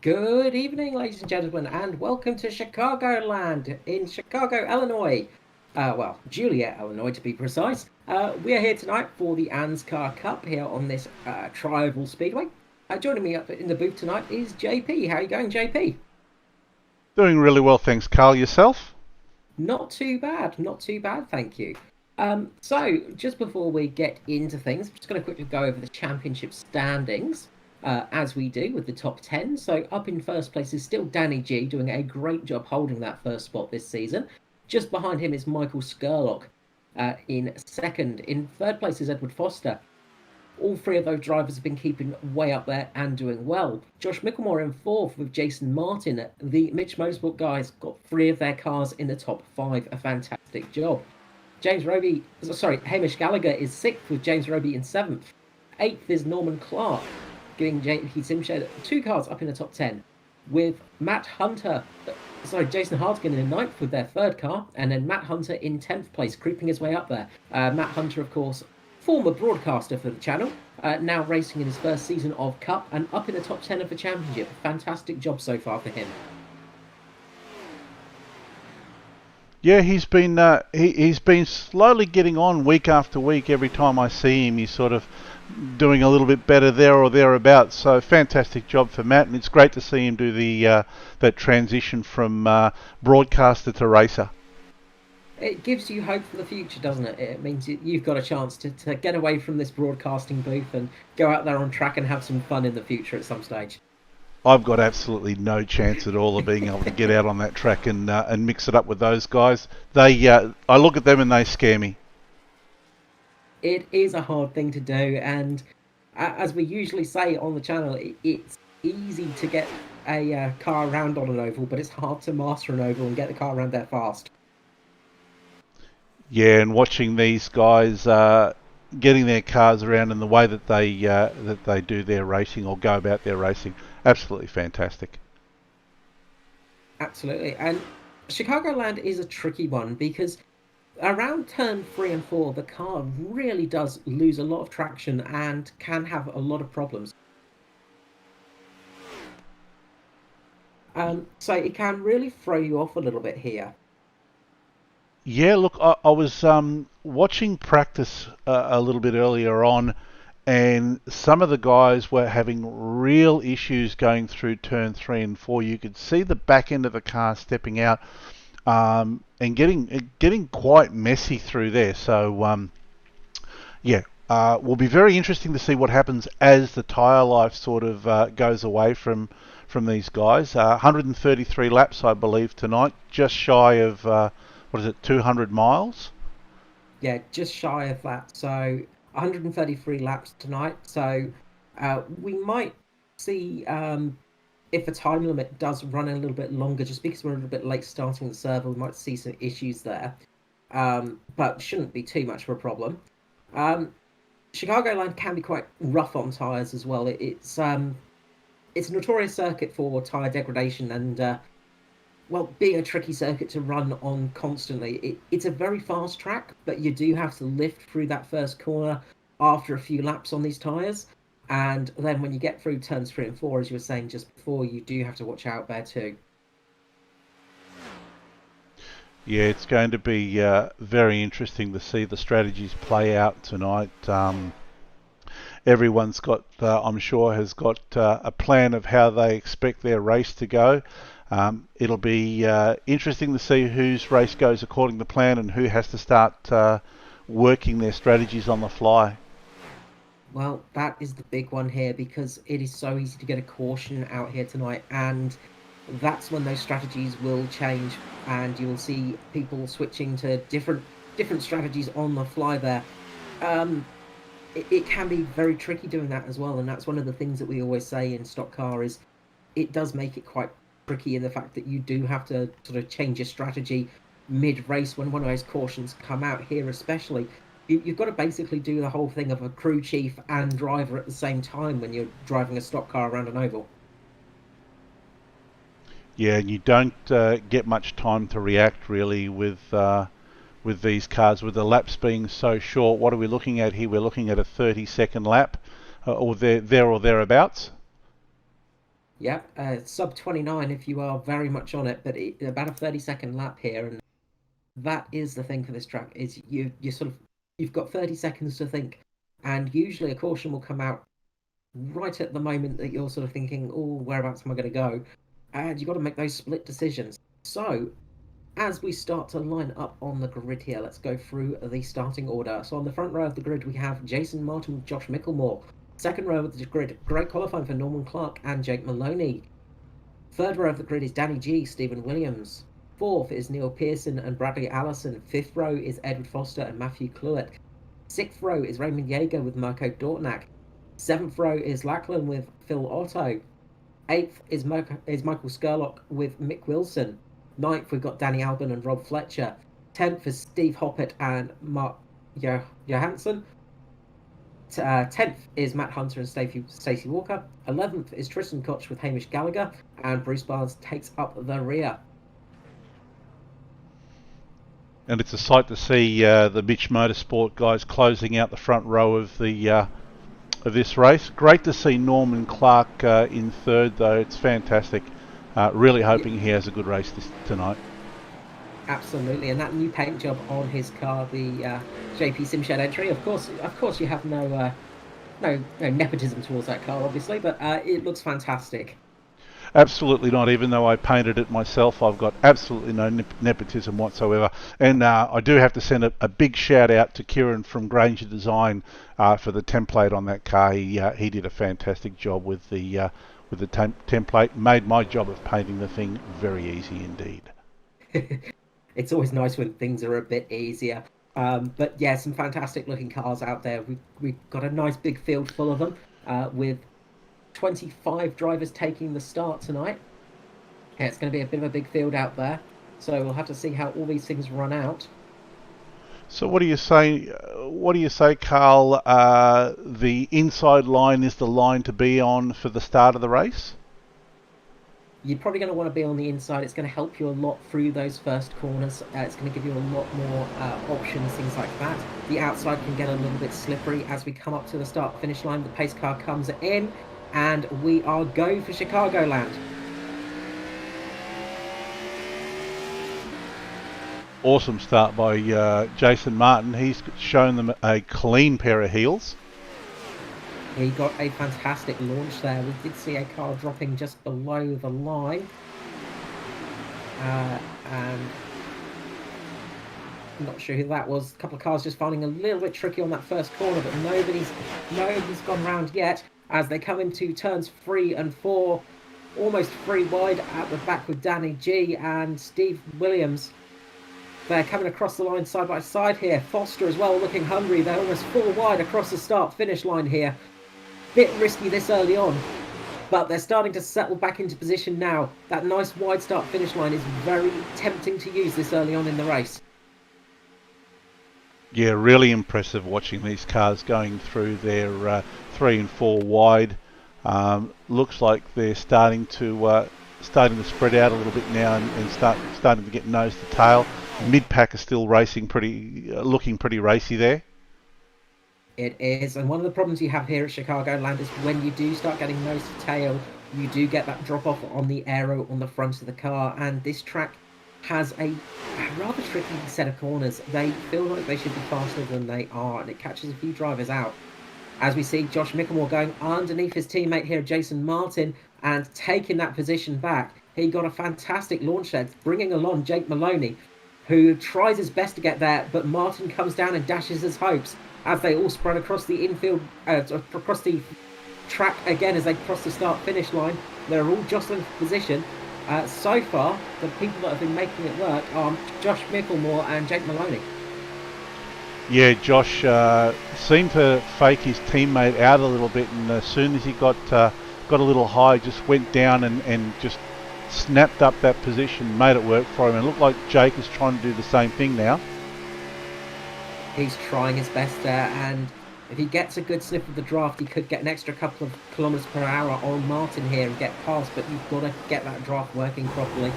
Good evening, ladies and gentlemen, and welcome to Chicagoland in Chicago, Illinois. Juliet, Illinois to be precise. We are here tonight for the ANZCAR Cup here on this Tri-Oval Speedway. Joining me up in the booth tonight is JP. How are you going, JP? Doing really well, thanks, Carl. Yourself? Not too bad, thank you. So just before we get into things, I'm just going to quickly go over the championship standings. As we do with the top 10. So up in first place is still Danny G, doing a great job holding that first spot this season. Just behind him is Michael Skurlock in second. In third place is Edward Foster. All three of those drivers have been keeping way up there and doing well. Josh Micklemore in fourth with Jason Martin. The Mitch Motorsport guys got three of their cars in the top five. A fantastic job. Hamish Gallagher is sixth with James Roby in seventh. Eighth is Norman Clark, giving JP Simshed two cars up in the top 10, with Jason Hartigan in ninth with their third car, and then Matt Hunter in 10th place, creeping his way up there. Matt Hunter, of course, former broadcaster for the channel, now racing in his first season of Cup and up in the top 10 of the championship. Fantastic job so far for him. Yeah, he's been slowly getting on week after week. Every time I see him, he's sort of doing a little bit better there or thereabouts. So fantastic job for Matt, and it's great to see him do the that transition from broadcaster to racer. It gives you hope for the future, doesn't it? It means you've got a chance to get away from this broadcasting booth and go out there on track and have some fun in the future at some stage. I've got absolutely no chance at all of being able to get out on that track and mix it up with those guys. I look at them and they scare me. It is a hard thing to do, and as we usually say on the channel, it's easy to get a car around on an oval, but it's hard to master an oval and get the car around there fast. Yeah, and watching these guys getting their cars around in the way that they do their racing or go about their racing, absolutely fantastic. Absolutely, and Chicagoland is a tricky one because around turn 3 and 4, the car really does lose a lot of traction and can have a lot of problems. So it can really throw you off a little bit here. Yeah, look, I was watching practice a little bit earlier on, and some of the guys were having real issues going through turn 3 and 4. You could see the back end of the car stepping out and getting quite messy through there. So will be very interesting to see what happens as the tyre life sort of goes away from these guys. 133 laps, I believe, tonight, just shy of 200 miles? Yeah, just shy of that. So 133 laps tonight. So we might see if the time limit does run a little bit longer, just because we're a little bit late starting the server, we might see some issues there. But shouldn't be too much of a problem. Chicagoland can be quite rough on tyres as well. It's a notorious circuit for tyre degradation and being a tricky circuit to run on constantly. It's a very fast track, but you do have to lift through that first corner after a few laps on these tyres. And then when you get through turns 3 and 4, as you were saying just before, you do have to watch out there too. Yeah, it's going to be very interesting to see the strategies play out tonight. Everyone's got, I'm sure, has got a plan of how they expect their race to go. It'll be interesting to see whose race goes according to plan and who has to start working their strategies on the fly. Well, that is the big one here because it is so easy to get a caution out here tonight, and that's when those strategies will change and you'll see people switching to different strategies on the fly there. It can be very tricky doing that as well, and that's one of the things that we always say in stock car is it does make it quite tricky in the fact that you do have to sort of change your strategy mid-race when one of those cautions come out here especially. You've got to basically do the whole thing of a crew chief and driver at the same time when you're driving a stock car around an oval. Yeah, and you don't get much time to react really with these cars, with the laps being so short. What are we looking at here? We're looking at a 30-second lap, or there or thereabouts. Yep, sub 29 if you are very much on it, but about a 30-second lap here, and that is the thing for this track is you sort of you've got 30 seconds to think, and usually a caution will come out right at the moment that you're sort of thinking, oh, whereabouts am I going to go? And you've got to make those split decisions. So as we start to line up on the grid here, let's go through the starting order. So on the front row of the grid, we have Jason Martin with Josh Micklemore. Second row of the grid, great qualifying for Norman Clark and Jake Maloney. Third row of the grid is Danny G, Stephen Williams. Fourth is Neil Pearson and Bradley Allison. Fifth row is Edward Foster and Matthew Cluett. Sixth row is Raymond Yeager with Mirko Dortnack. Seventh row is Lachlan with Phil Otto. Eighth is Michael Skurlock with Mick Wilson. Ninth, we've got Danny Albin and Rob Fletcher. 10th is Steve Hoppett and Mark Johansson. 10th is Matt Hunter and Stacey Walker. 11th is Tristan Koch with Hamish Gallagher. And Bruce Barnes takes up the rear. And it's a sight to see the Mitch Motorsport guys closing out the front row of this race. Great to see Norman Clark in third, though. It's fantastic. Really hoping he has a good race tonight. Absolutely, and that new paint job on his car, the JP Simshed entry. Of course, you have no nepotism towards that car, obviously, but it looks fantastic. Absolutely not. Even though I painted it myself, I've got absolutely no nepotism whatsoever. And I do have to send a big shout out to Kieran from Granger Design for the template on that car. He did a fantastic job with the template. Made my job of painting the thing very easy indeed. It's always nice when things are a bit easier. But yeah, some fantastic looking cars out there. We've got a nice big field full of them with 25 drivers taking the start tonight. Yeah, it's going to be a bit of a big field out there. So we'll have to see how all these things run out. So what do you say? What do you say, Carl? The inside line is the line to be on for the start of the race? You're probably going to want to be on the inside. It's going to help you a lot through those first corners. It's going to give you a lot more options, things like that. The outside can get a little bit slippery as we come up to the start-finish line. The pace car comes in, and we are go for Chicagoland. Awesome start by Jason Martin. He's shown them a clean pair of heels. He got a fantastic launch there. We did see a car dropping just below the line. And I'm not sure who that was. A couple of cars just finding a little bit tricky on that first corner, but nobody's gone round yet as they come into turns 3 and 4. Almost 3 wide at the back with Danny G and Steve Williams. They're coming across the line side by side here. Foster as well looking hungry. They're almost 4 wide across the start-finish line here. Bit risky this early on, but they're starting to settle back into position now. That nice wide start-finish line is very tempting to use this early on in the race. Yeah, really impressive watching these cars going through their 3 and 4 wide. Looks like they're starting to spread out a little bit now and starting to get nose to tail. Mid-pack is still racing looking pretty racy there. It is, and one of the problems you have here at Chicagoland is when you do start getting nose to tail, you do get that drop off on the aero on the front of the car, and this track has a rather tricky set of corners. They feel like they should be faster than they are, and it catches a few drivers out. As we see Josh Micklemore going underneath his teammate here, Jason Martin, and taking that position back. He got a fantastic launch there, bringing along Jake Maloney, who tries his best to get there, but Martin comes down and dashes his hopes as they all spread across the infield, across the track again as they cross the start-finish line. They're all jostling for position. So far, the people that have been making it work are Josh Micklemore and Jake Maloney. Yeah, Josh seemed to fake his teammate out a little bit, and as soon as he got a little high, just went down and just snapped up that position, made it work for him. And it looked like Jake is trying to do the same thing now. He's trying his best there, and if he gets a good sniff of the draft, he could get an extra couple of kilometers per hour on Martin here and get past, but you've got to get that draft working properly,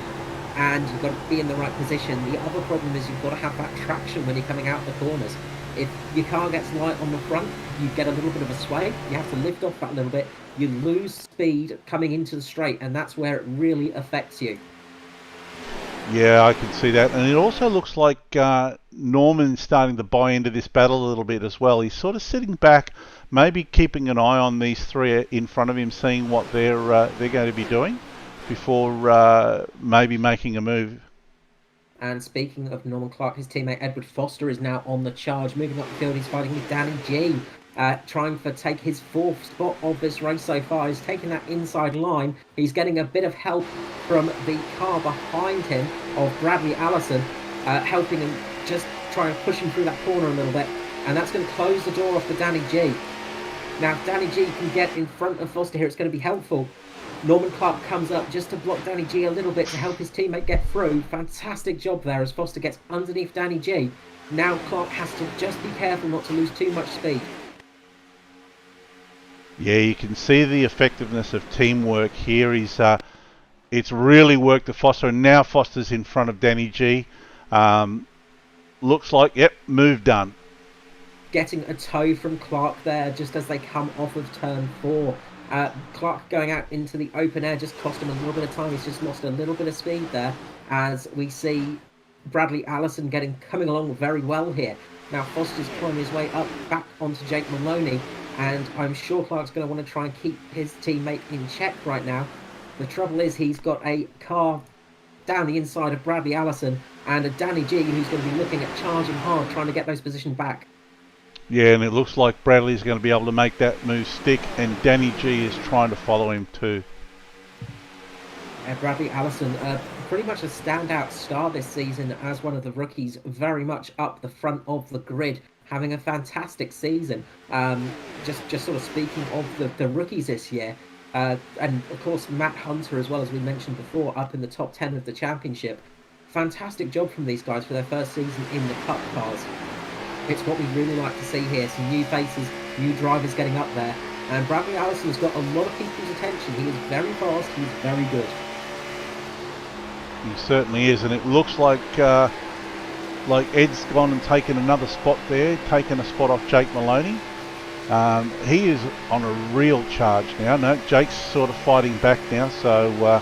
and you've got to be in the right position. The other problem is you've got to have that traction when you're coming out the corners. If your car gets light on the front, you get a little bit of a sway. You have to lift off that a little bit. you lose speed coming into the straight, and that's where it really affects you. Yeah, I can see that. And it also looks like Norman's starting to buy into this battle a little bit as well. He's sort of sitting back, maybe keeping an eye on these three in front of him, seeing what they're going to be doing before maybe making a move. And speaking of Norman Clark, his teammate Edward Foster is now on the charge. Moving up the field, he's fighting with Danny G, trying to take his 4th spot of this race so far. He's taking that inside line. He's getting a bit of help from the car behind him of Bradley Allison, helping him, just trying to push him through that corner a little bit. And that's going to close the door off for Danny G. Now, if Danny G can get in front of Foster here, it's going to be helpful. Norman Clark comes up just to block Danny G a little bit to help his teammate get through. Fantastic job there as Foster gets underneath Danny G. Now Clark has to just be careful not to lose too much speed. Yeah, you can see the effectiveness of teamwork here. It's really worked to Foster, and now Foster's in front of Danny G. Looks like, yep, move done. Getting a toe from Clark there just as they come off of turn 4. Clark going out into the open air just cost him a little bit of time. He's just lost a little bit of speed there, as we see Bradley Allison coming along very well here. Now Foster's climbing his way up back onto Jake Maloney, and I'm sure Clark's going to want to try and keep his teammate in check right now. The trouble is he's got a car down the inside of Bradley Allison and a Danny G who's going to be looking at charging hard, trying to get those positions back. Yeah, and it looks like Bradley's going to be able to make that move stick, and Danny G is trying to follow him too. Bradley Allison, pretty much a standout star this season as one of the rookies, very much up the front of the grid, having a fantastic season. Just sort of speaking of the rookies this year, and of course Matt Hunter as well, as we mentioned before, up in the top 10 of the championship. Fantastic job from these guys for their first season in the Cup cars. It's what we really like to see here. Some new faces, new drivers getting up there. And Bradley Allison's got a lot of people's attention. He is very fast. He's very good. He certainly is, and it looks like Ed's gone and taken another spot there, taken a spot off Jake Maloney. He is on a real charge now. No, Jake's sort of fighting back now, so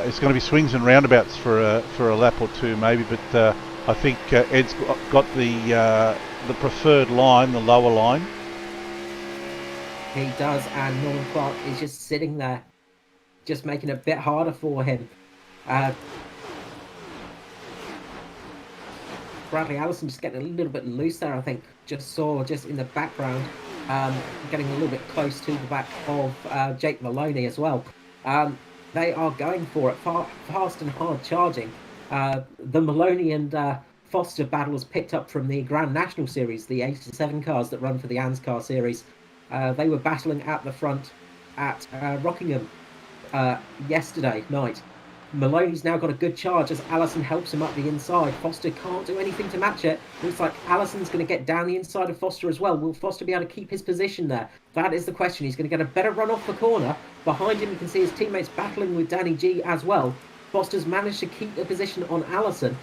it's going to be swings and roundabouts for a lap or two maybe, but I think Ed's got the preferred line, the lower line. He does, and Norman Clark is just sitting there, just making it a bit harder for him. Bradley Allison just getting a little bit loose there, I think. Just in the background, getting a little bit close to the back of Jake Maloney as well. They are going for it, fast and hard charging. The Maloney and Foster battle was picked up from the Grand National Series, the 87 cars that run for the ANZCAR series. They were battling at the front at Rockingham yesterday night. Maloney's now got a good charge as Allison helps him up the inside. Foster can't do anything to match it. Looks like Allison's going to get down the inside of Foster as well. Will Foster be able to keep his position there? That is the question. He's going to get a better run off the corner. Behind him, you can see his teammates battling with Danny G as well. Foster's managed to keep the position on Allison,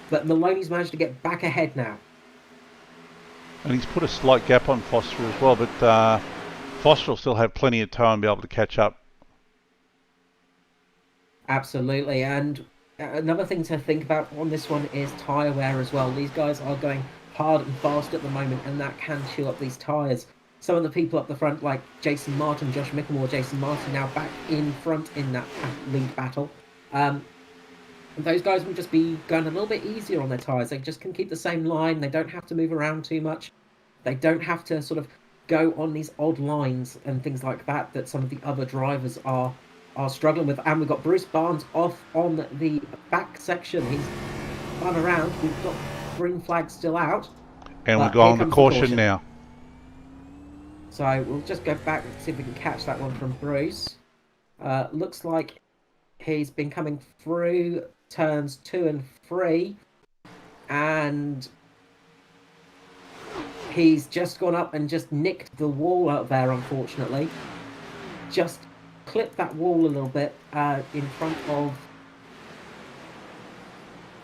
but Maloney's managed to get back ahead now. And he's put a slight gap on Foster as well, but Foster will still have plenty of time to be able to catch up. Absolutely, and another thing to think about on this one is tyre wear as well. These guys are going hard and fast at the moment, and that can chew up these tyres. Some of the people up the front, like Jason Martin, Josh Mickelmore, Jason Martin, now back in front in that lead battle. Those guys will just be going a little bit easier on their tyres. They just can keep the same line. They don't have to move around too much. They don't have to sort of go on these odd lines and things like that some of the other drivers are struggling with. And we've got Bruce Barnes off on the back section. He's spun around. We've got green flag still out. And we've gone on the caution now. So we'll just go back and see if we can catch that one from Bruce. Looks like he's been coming through turns 2 and 3. And he's just gone up and just nicked the wall out there, unfortunately. Just clipped that wall a little bit in front of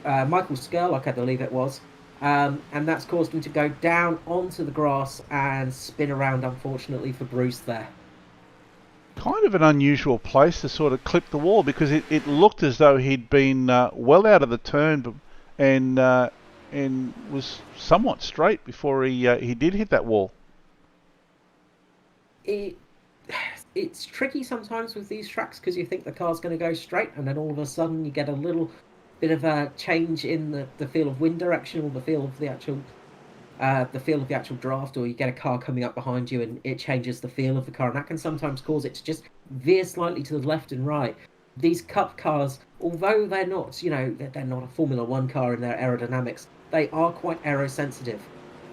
Michael Skurlock, I believe it was. And that's caused him to go down onto the grass and spin around, unfortunately, for Bruce there. kind of an unusual place to sort of clip the wall because it looked as though he'd been well out of the turn and and was somewhat straight before he did hit that wall. It it's tricky sometimes with these tracks because you think the car's going to go straight, and then all of a sudden you get a little bit of a change in the feel of wind direction or the feel of the actual draft, or you get a car coming up behind you and it changes the feel of the car, and that can sometimes cause it to just veer slightly to the left and right. These cup cars, although they're not, they're not a Formula One car in their aerodynamics, they are quite aerosensitive.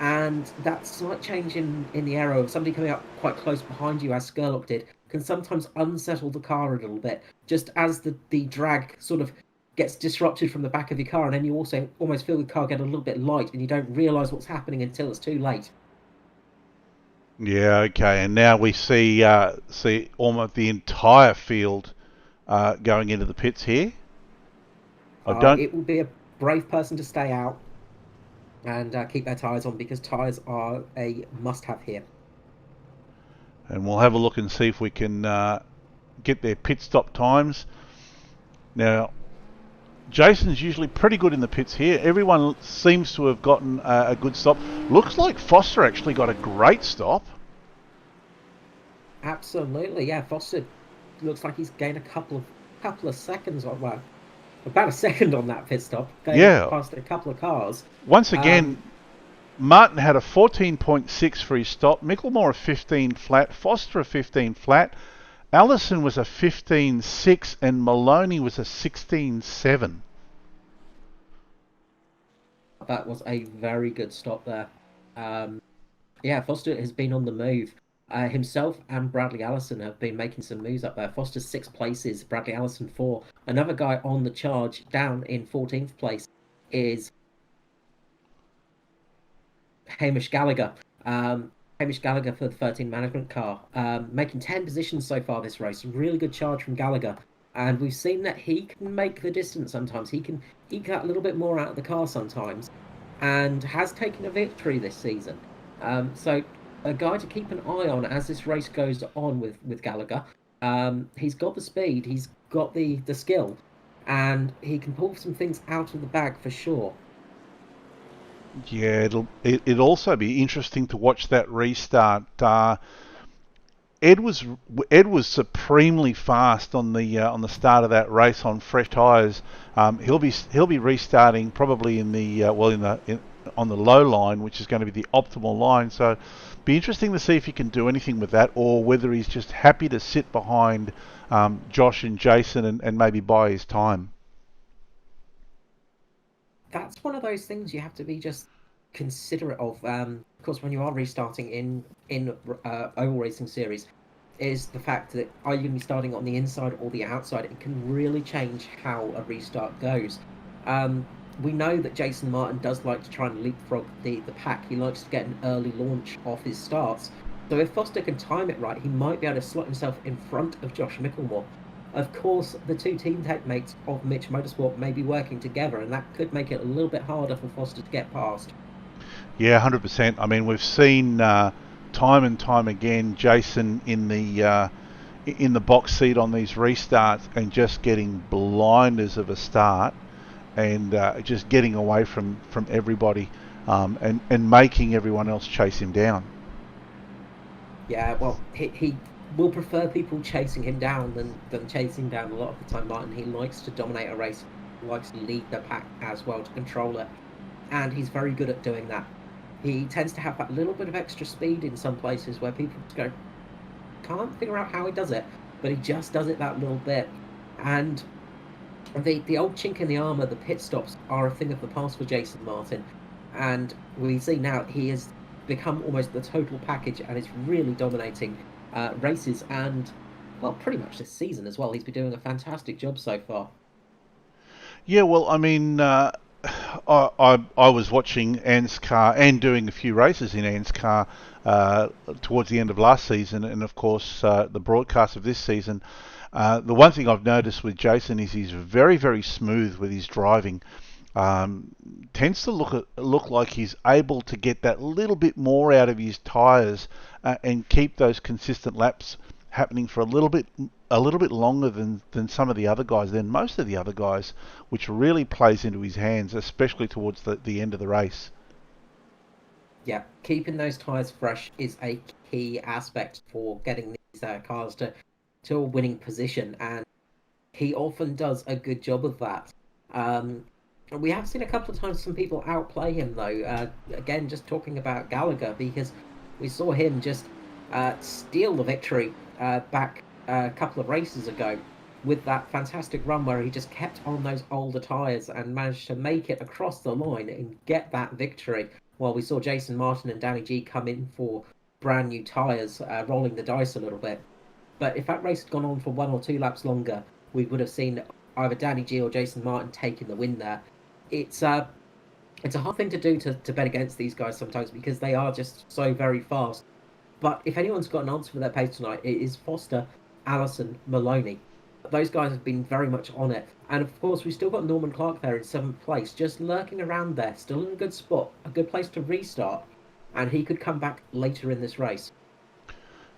And that slight change in the aero of somebody coming up quite close behind you, as Skurlock did, can sometimes unsettle the car a little bit, just as the drag sort of gets disrupted from the back of your car, and then you also almost feel the car get a little bit light, and you don't realise what's happening until it's too late. Yeah, okay. And now we see almost the entire field going into the pits here. I don't, It will be a brave person to stay out and keep their tyres on, because tyres are a must-have here. and we'll have a look and see if we can get their pit stop times. Now, Jason's usually pretty good in the pits here. Everyone seems to have gotten a good stop. Looks like Foster actually got a great stop. Absolutely, yeah. Foster looks like he's gained a couple of seconds on, well, about a second on that pit stop, going Yeah. past a couple of cars. Once Um, again, Martin had a 14.6 for his stop. Mickelmore a 15 flat. Foster a 15 flat. Allison was a 15.6 and Maloney was a 16.7. that was a very good stop there. Um, yeah, Foster has been on the move. Himself and Bradley Allison have been making some moves up there. Foster's 6 places, Bradley Allison 4. Another guy on the charge down in 14th place is Hamish Gallagher. Hamish Gallagher for the 13 management car, making 10 positions so far this race. Really good charge from Gallagher. And we've seen that he can make the distance sometimes. He can eke out a little bit more out of the car sometimes, and has taken a victory this season. So a guy to keep an eye on as this race goes on with Gallagher. He's got the speed, he's got the skill, and he can pull some things out of the bag for sure. Yeah, it'll also be interesting to watch that restart. Ed was supremely fast on the start of that race on fresh tyres. He'll be restarting probably in the on the low line, which is going to be the optimal line. So, be interesting to see if he can do anything with that, or whether he's just happy to sit behind Josh and Jason and maybe buy his time. That's one of those things you have to be just considerate of. Of course, when you are restarting in oval racing series, is the fact that are you going to be starting on the inside or the outside? It can really change how a restart goes. Um, we know that Jason Martin does like to try and leapfrog the pack. He likes to get an early launch off his starts. So if Foster can time it right, he might be able to slot himself in front of Josh Mickelmore. Of course, the two teammates of Mitch Motorsport may be working together, and that could make it a little bit harder for Foster to get past. Yeah, 100%. I mean, we've seen time and time again Jason in the box seat on these restarts and just getting blinders of a start and just getting away from everybody and making everyone else chase him down. Yeah, well, he will prefer people chasing him down than chasing down a lot of the time. Martin, he likes to dominate a race, likes to lead the pack as well, to control it, and he's very good at doing that. He tends to have that little bit of extra speed in some places where people just go, can't figure out how he does it, but he just does it that little bit. And the old chink in the armor, the pit stops, are a thing of the past for Jason Martin, and we see now he has become almost the total package and is really dominating races and, well, pretty much this season as well. He's been doing a fantastic job so far. Yeah, well, I mean, I was watching ANZCAR and doing a few races in ANZCAR towards the end of last season, and of course the broadcast of this season. The one thing I've noticed with Jason is he's very, very smooth with his driving. Tends to look like he's able to get that little bit more out of his tyres and keep those consistent laps happening for a little bit longer than some of the other guys, than most of the other guys, which really plays into his hands, especially towards the end of the race. Yeah, keeping those tyres fresh is a key aspect for getting these cars to a winning position, and he often does a good job of that. Um, we have seen a couple of times some people outplay him, though. Again, just talking about Gallagher, because we saw him just steal the victory back a couple of races ago with that fantastic run where he just kept on those older tyres and managed to make it across the line and get that victory. While we saw Jason Martin and Danny G come in for brand new tyres, rolling the dice a little bit. But if that race had gone on for 1 or 2 laps longer, we would have seen either Danny G or Jason Martin taking the win there. It's it's a hard thing to do to bet against these guys sometimes because they are just so very fast. But if anyone's got an answer for their pace tonight, it is Foster, Allison, Maloney. Those guys have been very much on it. And of course, we've still got Norman Clark there in 7th place, just lurking around there, still in a good spot, a good place to restart. And he could come back later in this race.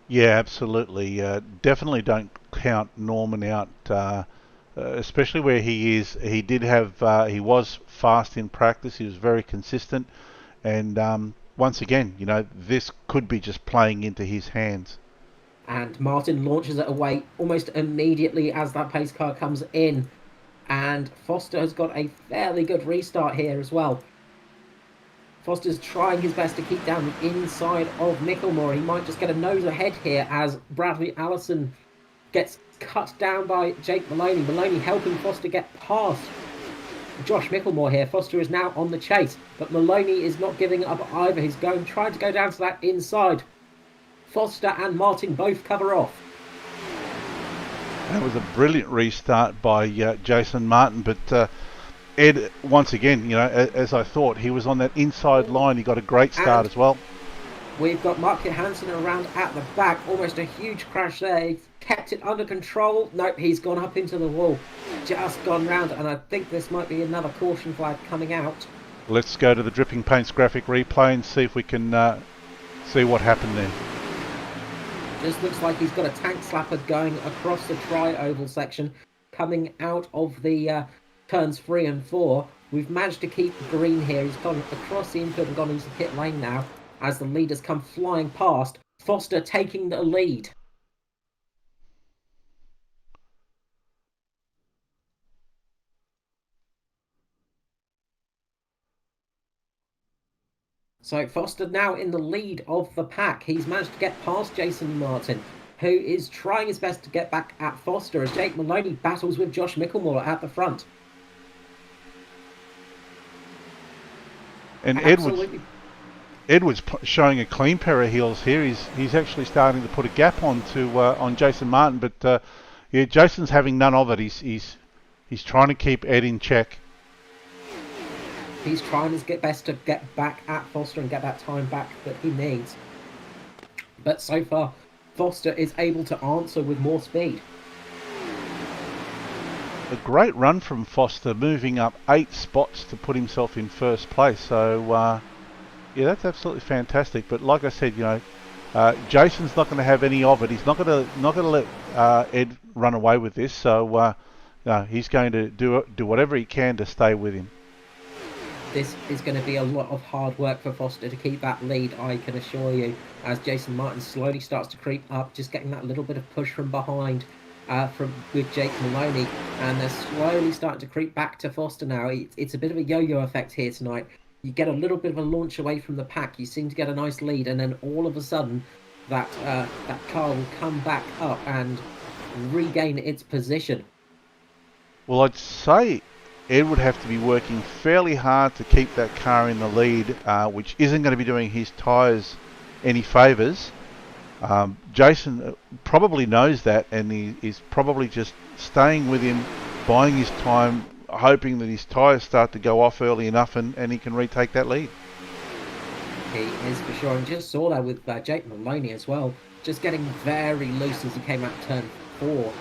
Yeah, absolutely. Definitely don't count Norman out, especially where he is. He did have, he was fast in practice. He was very consistent, and once again, this could be just playing into his hands. And Martin launches it away almost immediately as that pace car comes in. And Foster has got a fairly good restart here as well. Foster's trying his best to keep down the inside of Micklemore. He might just get a nose ahead here as Bradley Allison gets cut down by Jake Maloney. Maloney helping Foster get past Josh Micklemore here. Foster is now on the chase, but Maloney is not giving up either. He's trying to go down to that inside. Foster and Martin both cover off. That was a brilliant restart by Jason Martin, but Ed, once again, as I thought, he was on that inside line. He got a great start as well. We've got Mark Johansson around at the back. Almost a huge crash there. He's kept it under control. Nope, he's gone up into the wall. Just gone round, and I think this might be another caution flag coming out. Let's go to the Dripping Paints graphic replay and see if we can see what happened there. Just looks like he's got a tank slapper going across the tri-oval section, coming out of the turns 3 and 4. We've managed to keep green here. He's gone across the infield and gone into the pit lane now as the leaders come flying past. Foster taking the lead. So Foster now in the lead of the pack. He's managed to get past Jason Martin, who is trying his best to get back at Foster as Jake Maloney battles with Josh Micklemore at the front. And Edwards showing a clean pair of heels here. He's actually starting to put a gap on Jason Martin, but yeah, Jason's having none of it. He's trying to keep Ed in check. He's trying his best to get back at Foster and get that time back that he needs. But so far, Foster is able to answer with more speed. A great run from Foster, moving up 8 spots to put himself in first place. So, yeah, that's absolutely fantastic. But like I said, Jason's not going to have any of it. He's not going to let Ed run away with this. So, he's going to do whatever he can to stay with him. This is going to be a lot of hard work for Foster to keep that lead, I can assure you, as Jason Martin slowly starts to creep up, just getting that little bit of push from behind with Jake Maloney, and they're slowly starting to creep back to Foster now. It's a bit of a yo-yo effect here tonight. You get a little bit of a launch away from the pack, you seem to get a nice lead, and then all of a sudden that car will come back up and regain its position. Well, I'd say Ed would have to be working fairly hard to keep that car in the lead, which isn't going to be doing his tyres any favours. Jason probably knows that, and he is probably just staying with him, buying his time, hoping that his tyres start to go off early enough and he can retake that lead. He is for sure, and just saw that with Jake Maloney as well, just getting very loose as he came out turn 4,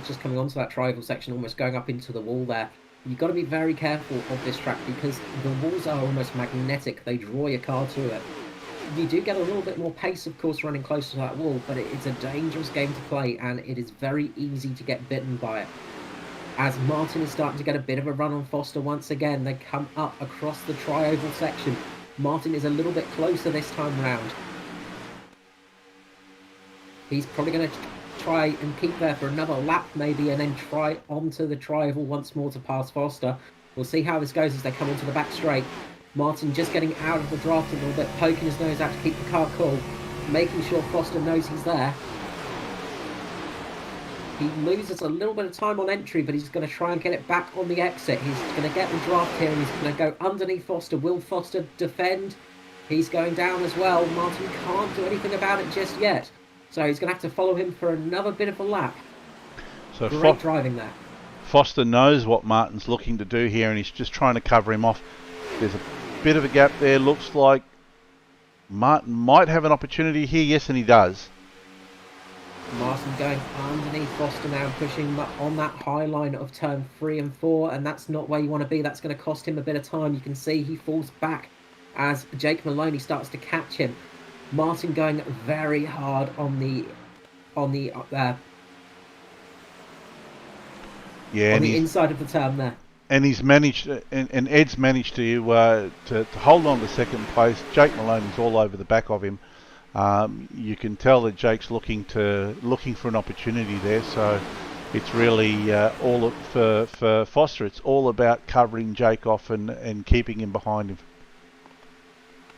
just coming onto that tri-oval section, almost going up into the wall there. You've got to be very careful of this track because the walls are almost magnetic. They draw your car to it. You do get a little bit more pace, of course, running closer to that wall, but it's a dangerous game to play, and it is very easy to get bitten by it. As Martin is starting to get a bit of a run on Foster once again, they come up across the tri-oval section. Martin is a little bit closer this time round. He's probably going to try and keep there for another lap maybe, and then try onto the tri-oval once more to pass Foster. We'll see how this goes as they come onto the back straight. Martin just getting out of the draft a little bit, poking his nose out to keep the car cool, making sure Foster knows he's there. He loses a little bit of time on entry, but he's going to try and get it back on the exit. He's going to get the draft here, and he's going to go underneath Foster. Will Foster defend? He's going down as well. Martin can't do anything about it just yet. So he's going to have to follow him for another bit of a lap. So Great driving there. Foster knows what Martin's looking to do here, and he's just trying to cover him off. There's a bit of a gap there. Looks like Martin might have an opportunity here. Yes, and he does. Martin going underneath Foster now, pushing on that high line of turn 3 and 4, and that's not where you want to be. That's going to cost him a bit of time. You can see he falls back as Jake Maloney starts to catch him. Martin going very hard on the inside of the turn there. And he's managed, and Ed's managed to hold on to second place. Jake Maloney's all over the back of him. You can tell that Jake's looking for an opportunity there. So it's really all for Foster. It's all about covering Jake off and keeping him behind him.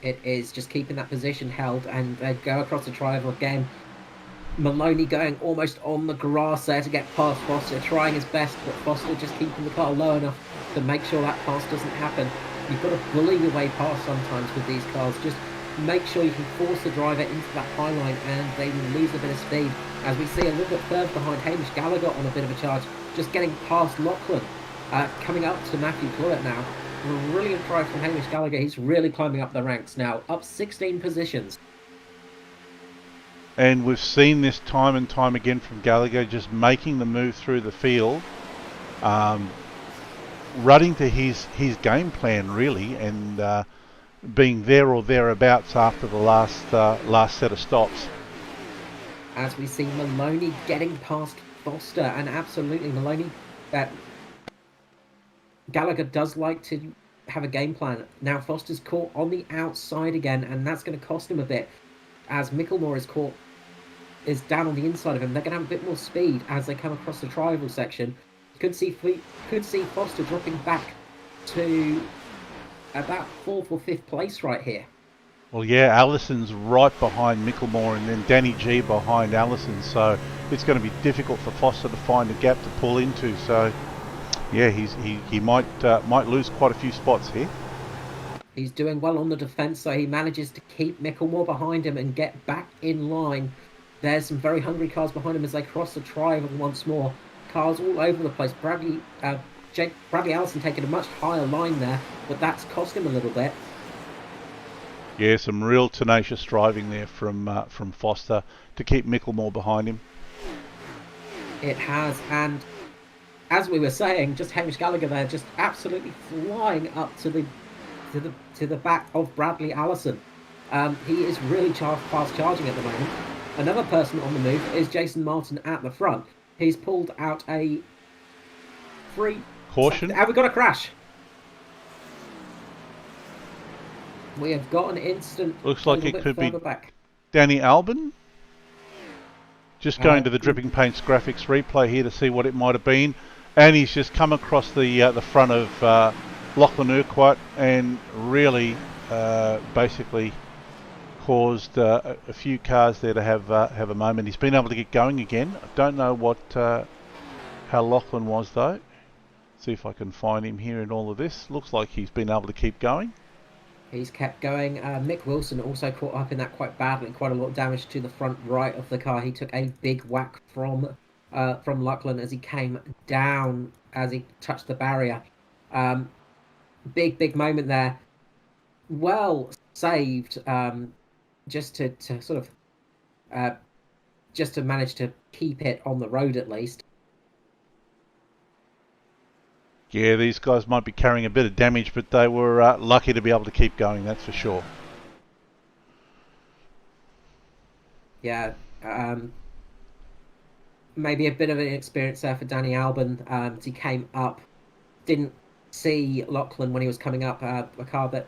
It is just keeping that position held, and they go across the tri-oval again. Maloney going almost on the grass there to get past Foster, trying his best, but Foster just keeping the car low enough to make sure that pass doesn't happen. You've got to bully your way past sometimes with these cars. Just make sure you can force the driver into that high line, and they will lose a bit of speed. As we see a little bit further behind, Hamish Gallagher on a bit of a charge, just getting past Lachlan. Coming up to Matthew Cluett now. Brilliant drive from Hamish Gallagher. He's really climbing up the ranks now, up 16 positions. And we've seen this time and time again from Gallagher, just making the move through the field, running to his game plan really, and being there or thereabouts after the last set of stops. As we see Maloney getting past Foster, and absolutely Maloney, Gallagher does like to have a game plan. Now Foster's caught on the outside again, and that's going to cost him a bit, as Micklemore is down on the inside of him. They're going to have a bit more speed as they come across the tri-oval section. Could see Foster dropping back to about 4th or 5th place right here. Well, yeah, Allison's right behind Micklemore, and then Danny G behind Allison, so it's going to be difficult for Foster to find a gap to pull into. So yeah, he might lose quite a few spots here. He's doing well on the defence, so he manages to keep Micklemore behind him and get back in line. There's some very hungry cars behind him as they cross the tri-oval once more. Cars all over the place. Bradley Allison taking a much higher line there, but that's cost him a little bit. Yeah, some real tenacious driving there from Foster to keep Micklemore behind him. It has, and as we were saying, just Hamish Gallagher there, just absolutely flying up to the back of Bradley Allison. He is really fast charging at the moment. Another person on the move is Jason Martin at the front. He's pulled out a free caution. Have we got a crash? We have got an incident. Looks like it could be back. Danny Albin. Just going to the Dripping Paints graphics replay here to see what it might have been, and he's just come across the front of Lachlan Urquhart and really basically caused a few cars there to have a moment. He's been able to get going again. I don't know what how Lachlan was though. See if I can find him here in all of this. Looks like he's been able to keep going. He's kept going. Mick Wilson also caught up in that quite badly. Quite a lot of damage to the front right of the car. He took a big whack from Lachlan as he came down, as he touched the barrier. Big moment there. Well saved. Just to sort of just to manage to keep it on the road at least. Yeah, these guys might be carrying a bit of damage, but they were lucky to be able to keep going, that's for sure. Yeah. Maybe a bit of an experience there for Danny Albon. He came up, didn't see Lachlan when he was coming up. A car that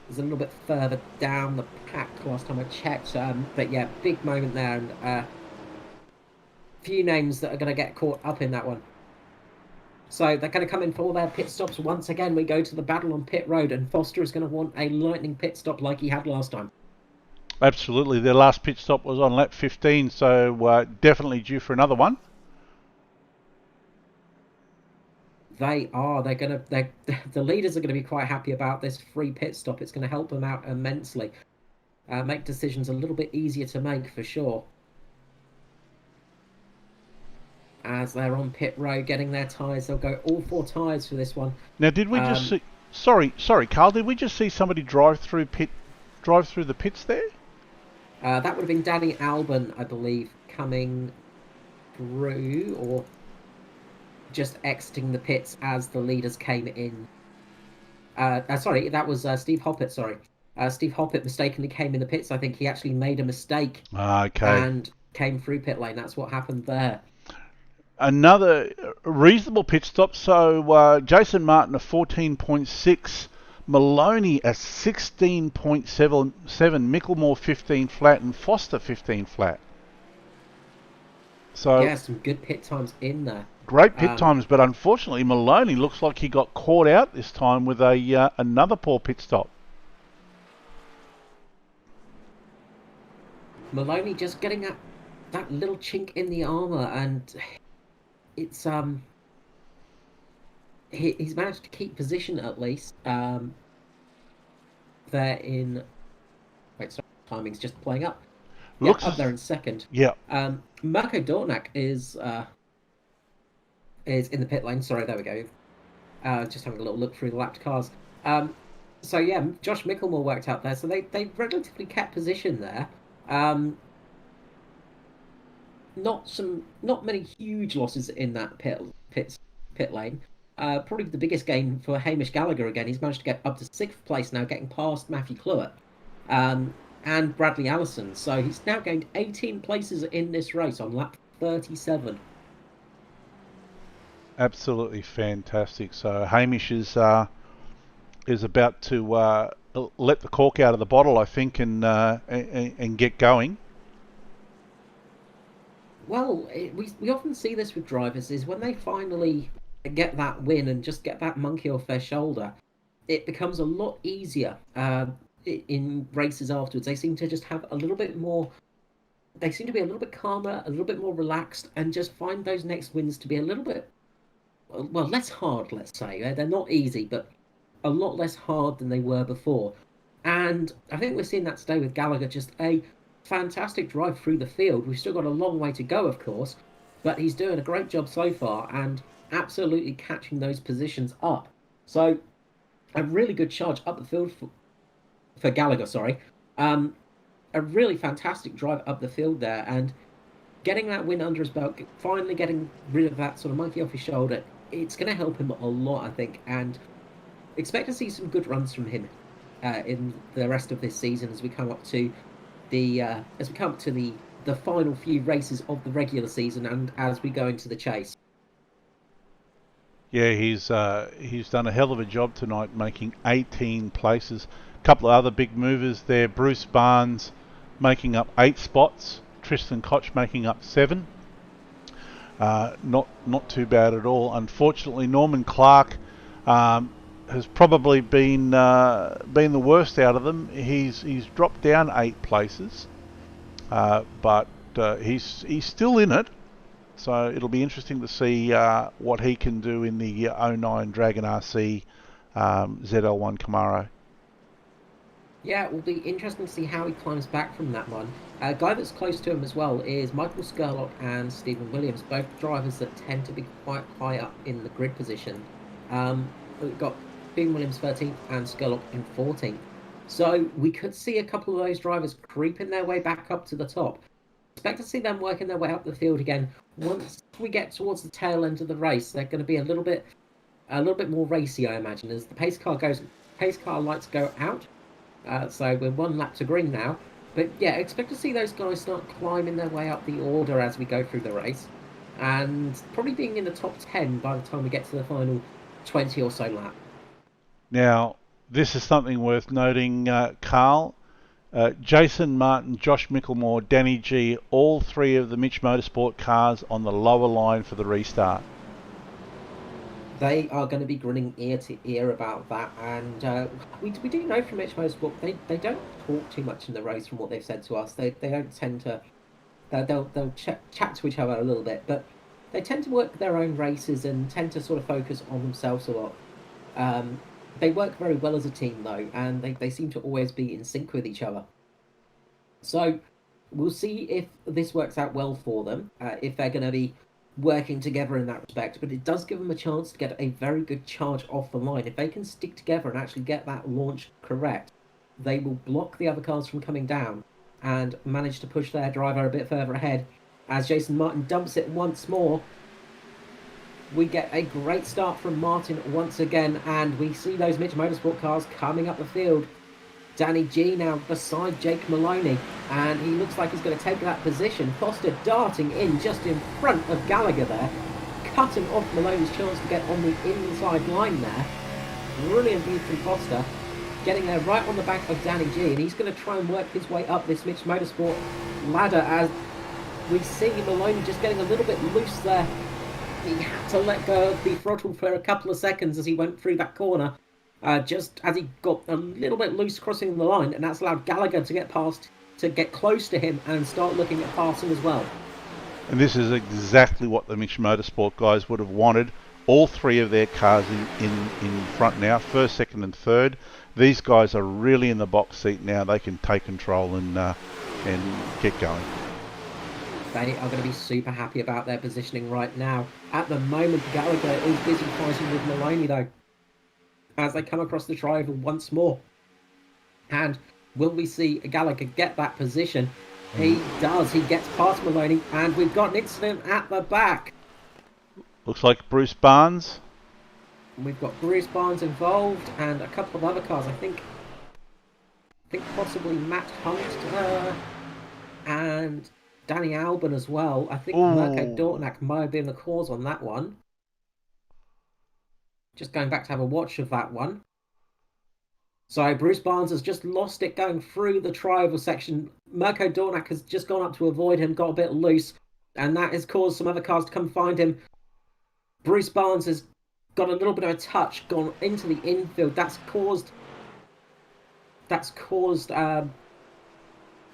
was a little bit further down the pack last time I checked. But yeah, big moment there, and few names that are going to get caught up in that one. So they're going to come in for all their pit stops. Once again, we go to the battle on pit road, and Foster is going to want a lightning pit stop like he had last time. Absolutely. Their last pit stop was on lap 15, so definitely due for another one. They are. They're going to. The leaders are going to be quite happy about this free pit stop. It's going to help them out immensely. Make decisions a little bit easier to make for sure. As they're on pit road getting their tyres, they'll go all 4 tyres for this one. Now, did we just see? Sorry, Carl. Did we just see somebody drive through the pits there? That would have been Danny Albon, I believe, coming through or just exiting the pits as the leaders came in. Sorry, that was Steve Hoppett. Sorry, Steve Hoppett mistakenly came in the pits. I think he actually made a mistake and came through pit lane. That's what happened there. Another reasonable pit stop. So Jason Martin a 14.6, Maloney a 16.7, Micklemore 15 flat, and Foster 15 flat. So yeah, some good pit times in there. Great pit times, but unfortunately Maloney looks like he got caught out this time with a another poor pit stop. Maloney just getting that little chink in the armour, and it's he's managed to keep position at least. There in timing's just playing up. Looks up there in second. Yeah. Marco Dornack is in the pit lane. Sorry, there we go. Just having a little look through the lapped cars. So yeah, Josh Micklemore worked out there. So they relatively kept position there. Not many huge losses in that pit lane. Probably the biggest gain for Hamish Gallagher again. He's managed to get up to 6th place now, getting past Matthew Clewett and Bradley Allison. So he's now gained 18 places in this race on lap 37. Absolutely fantastic. So Hamish is about to let the cork out of the bottle, I think, and get going. Well, we often see this with drivers, is when they finally get that win and just get that monkey off their shoulder, it becomes a lot easier in races afterwards. They seem to just have a little bit more, they seem to be a little bit calmer, a little bit more relaxed, and just find those next wins to be a little bit, well, less hard, let's say. They're not easy, but a lot less hard than they were before. And I think we're seeing that today with Gallagher, just a fantastic drive through the field. We've still got a long way to go, of course, but he's doing a great job so far and absolutely catching those positions up. So a really good charge up the field for Gallagher, sorry. A really fantastic drive up the field there, and getting that win under his belt, finally getting rid of that sort of monkey off his shoulder, it's going to help him a lot, I think, and expect to see some good runs from him in the rest of this season as we come up to the final few races of the regular season and as we go into the chase. Yeah, he's done a hell of a job tonight, making 18 places. A couple of other big movers there. Bruce Barnes making up 8 spots. Tristan Koch making up 7. Not too bad at all. Unfortunately, Norman Clark has probably been the worst out of them. He's dropped down 8 places, but he's still in it. So it'll be interesting to see what he can do in the 09 Dragon RC ZL1 Camaro. Yeah, it will be interesting to see how he climbs back from that one. A guy that's close to him as well is Michael Scurlock and Stephen Williams, both drivers that tend to be quite high up in the grid position. We've got Stephen Williams 13th and Scurlock in 14th. So we could see a couple of those drivers creeping their way back up to the top. Expect to see them working their way up the field again. Once we get towards the tail end of the race, they're going to be a little bit more racy, I imagine, as the pace car lights go out. So we're 1 lap to green now. But yeah, expect to see those guys start climbing their way up the order as we go through the race, and probably being in the top 10 by the time we get to the final 20 or so lap. Now, this is something worth noting, Carl. Jason Martin, Josh Mickelmore, Danny G, all three of the Mitch Motorsport cars on the lower line for the restart. They are going to be grinning ear to ear about that, and we do know from Mitch Motorsport they don't talk too much in the race from what they've said to us. They don't tend to they'll chat to each other a little bit, but they tend to work their own races and tend to sort of focus on themselves a lot. Um, they work very well as a team though, and they seem to always be in sync with each other. So we'll see if this works out well for them, if they're going to be working together in that respect. But it does give them a chance to get a very good charge off the line. If they can stick together and actually get that launch correct, they will block the other cars from coming down and manage to push their driver a bit further ahead. As Jason Martin dumps it once more, we get a great start from Martin once again, and we see those Mitch Motorsport cars coming up the field. Danny G now beside Jake Maloney, and he looks like he's going to take that position. Foster darting in just in front of Gallagher there, cutting off Maloney's chance to get on the inside line there. Brilliant view from Foster, getting there right on the back of Danny G, and he's going to try and work his way up this Mitch Motorsport ladder as we see Maloney just getting a little bit loose there. He had to let go of the throttle for a couple of seconds as he went through that corner. Just as he got a little bit loose crossing the line, and that's allowed Gallagher to get past, to get close to him and start looking at passing as well. And this is exactly what the Mitch Motorsport guys would have wanted. All three of their cars in front now, first, second and third. These guys are really in the box seat now. They can take control and get going. They are going to be super happy about their positioning right now. At the moment, Gallagher is busy fighting with Maloney though, as they come across the tri-oval once more. And will we see Gallagher get that position? He does. He gets past Maloney, and we've got an incident at the back. Looks like Bruce Barnes. We've got Bruce Barnes involved, and a couple of other cars. I think possibly Matt Hunt and Danny Albon as well. I think Mirko Dortnack might have been the cause on that one. Just going back to have a watch of that one. So Bruce Barnes has just lost it going through the tri-oval section. Mirko Dortnack has just gone up to avoid him, got a bit loose, and that has caused some other cars to come find him. Bruce Barnes has got a little bit of a touch, gone into the infield. That's caused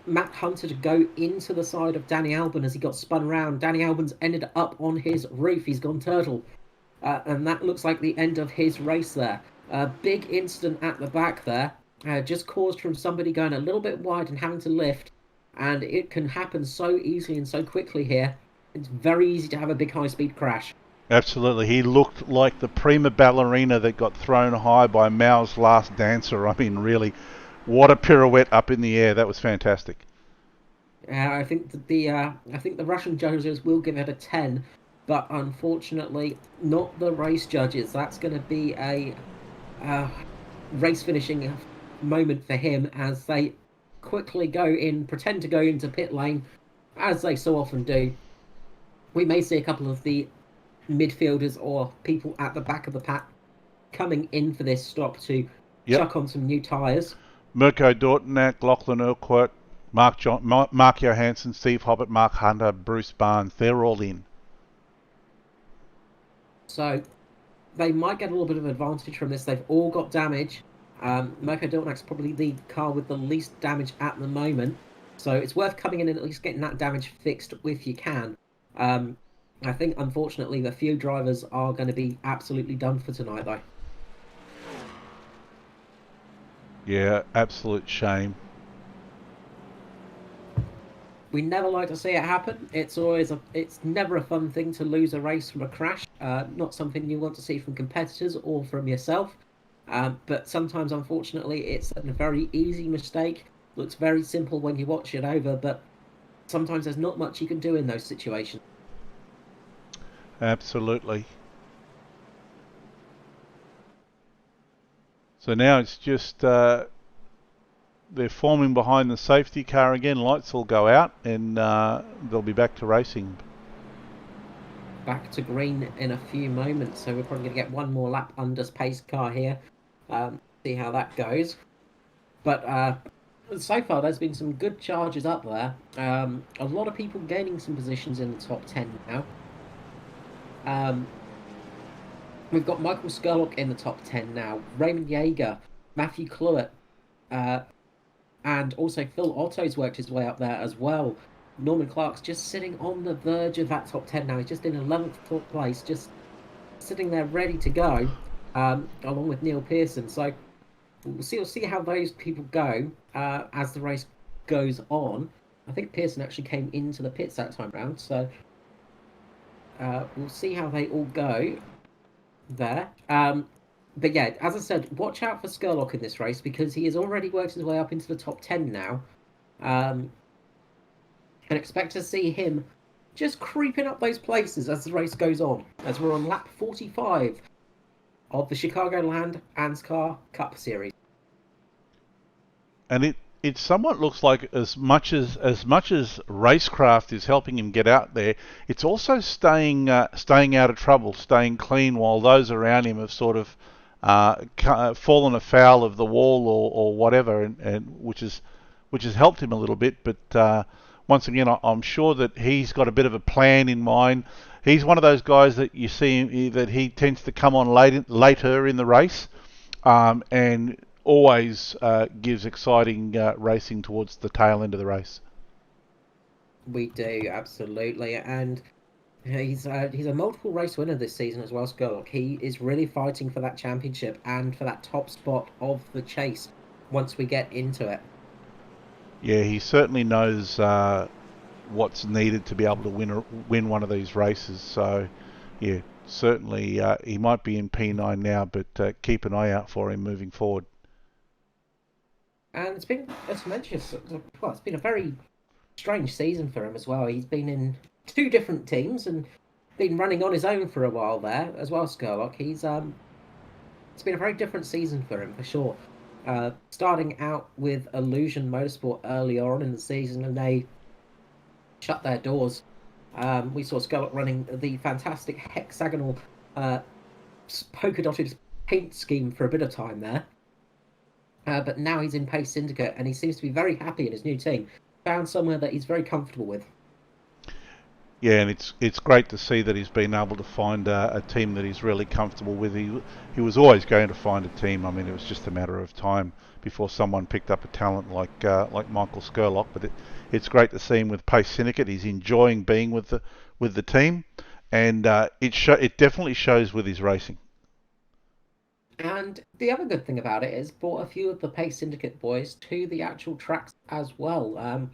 Matt Hunter to go into the side of Danny Albon as he got spun round. Danny Albon's ended up on his roof. He's gone turtle. And that looks like the end of his race there. A big incident at the back there, just caused from somebody going a little bit wide and having to lift. And it can happen so easily and so quickly here. It's very easy to have a big high-speed crash. Absolutely. He looked like the prima ballerina that got thrown high by Mao's Last Dancer. I mean, really, what a pirouette up in the air. That was fantastic. I think the Russian judges will give it a 10. But unfortunately, not the race judges. That's going to be a race finishing moment for him as they quickly pretend to go into pit lane, as they so often do. We may see a couple of the midfielders or people at the back of the pack coming in for this stop to chuck on some new tyres. Mirko Dortnack, Lachlan Urquhart, Mark Johansson, Steve Hobbit, Mark Hunter, Bruce Barnes. They're all in. So they might get a little bit of advantage from this. They've all got damage. Mirko Dortnack's probably the car with the least damage at the moment. So it's worth coming in and at least getting that damage fixed if you can. I think, unfortunately, a few drivers are going to be absolutely done for tonight, though. Yeah, absolute shame. We never like to see it happen. It's never a fun thing to lose a race from a crash. Not something you want to see from competitors or from yourself. But sometimes, unfortunately, it's a very easy mistake. Looks very simple when you watch it over, but sometimes there's not much you can do in those situations. Absolutely. So now it's just they're forming behind the safety car again. Lights will go out, and they'll be back to racing. Back to green in a few moments, so we're probably going to get one more lap under pace car here. See how that goes. But so far, there's been some good charges up there. A lot of people gaining some positions in the top 10 now. We've got Michael Skurlock in the top 10 now, Raymond Yeager, Matthew Cluett, and also Phil Otto's worked his way up there as well. Norman Clark's just sitting on the verge of that top 10 now. He's just in 11th place, just sitting there ready to go, along with Neil Pearson. So we'll see how those people go as the race goes on. I think Pearson actually came into the pits that time round, so we'll see how they all go there. But yeah, as I said, watch out for Skurlock in this race because he has already worked his way up into the top 10 now. And expect to see him just creeping up those places as the race goes on, as we're on lap 45 of the Chicagoland ANZCAR Cup Series. And it somewhat looks like as much as racecraft is helping him get out there, it's also staying out of trouble, staying clean while those around him have sort of fallen afoul of the wall or whatever, and which has helped him a little bit. But once again, I'm sure that he's got a bit of a plan in mind. He's one of those guys that you see that he tends to come on later in the race, and always gives exciting racing towards the tail end of the race. We do, absolutely. And he's a multiple race winner this season as well, Skurlock. He is really fighting for that championship and for that top spot of the chase once we get into it. Yeah, he certainly knows what's needed to be able to win one of these races. So, yeah, certainly he might be in P9 now, but keep an eye out for him moving forward. And it's been, as mentioned, well, it's been a very strange season for him as well. He's been in two different teams and been running on his own for a while there as well, Skurlock. It's been a very different season for him, for sure. Starting out with Illusion Motorsport earlier on in the season, and they shut their doors. We saw Skurlock running the fantastic hexagonal polka-dotted paint scheme for a bit of time there. But now he's in Pace Syndicate, and he seems to be very happy in his new team. Found somewhere that he's very comfortable with. Yeah, and it's great to see that he's been able to find a team that he's really comfortable with. He was always going to find a team. I mean, it was just a matter of time before someone picked up a talent like Michael Skurlock. But it's great to see him with Pace Syndicate. He's enjoying being with the team, and it definitely shows with his racing. And the other good thing about it is brought a few of the Pace Syndicate boys to the actual tracks as well.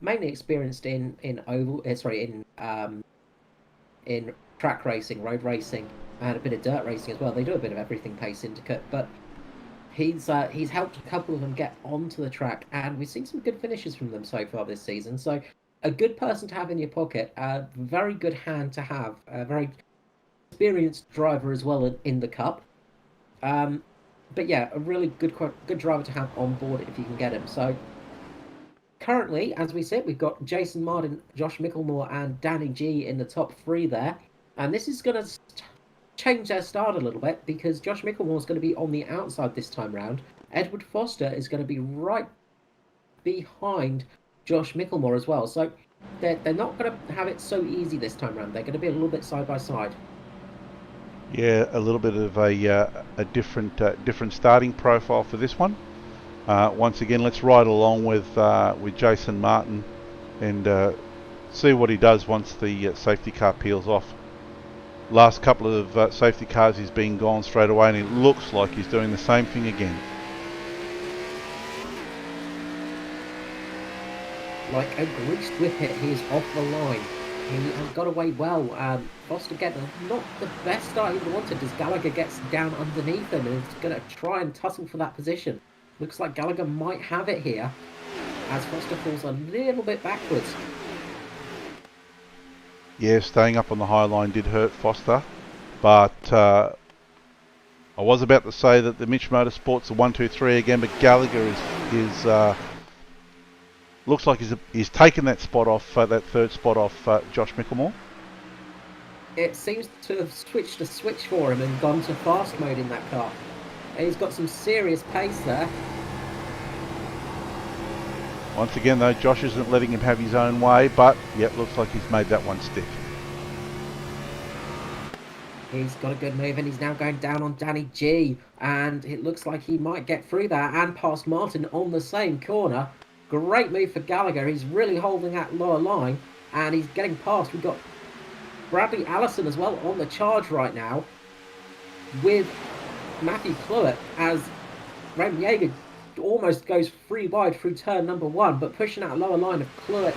Mainly experienced in track racing, road racing, and a bit of dirt racing as well. They do a bit of everything, Pace Syndicate, but he's helped a couple of them get onto the track, and we've seen some good finishes from them so far this season. So a good person to have in your pocket, a very good hand to have, a very experienced driver as well in the Cup. But yeah, a really good driver to have on board if you can get him. So currently, as we said, we've got Jason Martin, Josh Micklemore, and Danny G in the top three there. And this is going to change their start a little bit because Josh Micklemore is going to be on the outside this time round. Edward Foster is going to be right behind Josh Micklemore as well. So they're not going to have it so easy this time round. They're going to be a little bit side by side. Yeah, a little bit of a different starting profile for this one. Once again, let's ride along with Jason Martin and see what he does once the safety car peels off. Last couple of safety cars, he's been gone straight away, and it looks like he's doing the same thing again. Like a greased whippet, he is off the line. He has got away well. Foster getting not the best start he would have wanted as Gallagher gets down underneath him and is going to try and tussle for that position. Looks like Gallagher might have it here as Foster falls a little bit backwards. Yeah, staying up on the high line did hurt Foster, but I was about to say that the Mitch Motorsports are 1-2-3 again, but Gallagher is looks like he's taken that spot off, that third spot off Josh Micklemore. It seems to have switched a switch for him and gone to fast mode in that car. He's got some serious pace there. Once again, though, Josh isn't letting him have his own way, but yep, looks like he's made that one stick. He's got a good move and he's now going down on Danny G. And it looks like he might get through there and past Martin on the same corner. Great move for Gallagher. He's really holding that lower line and he's getting past. We've got Bradley Allison as well on the charge right now with Matthew Cluett as Raymond Yeager almost goes free wide through turn number 1, but pushing that lower line of Cluett,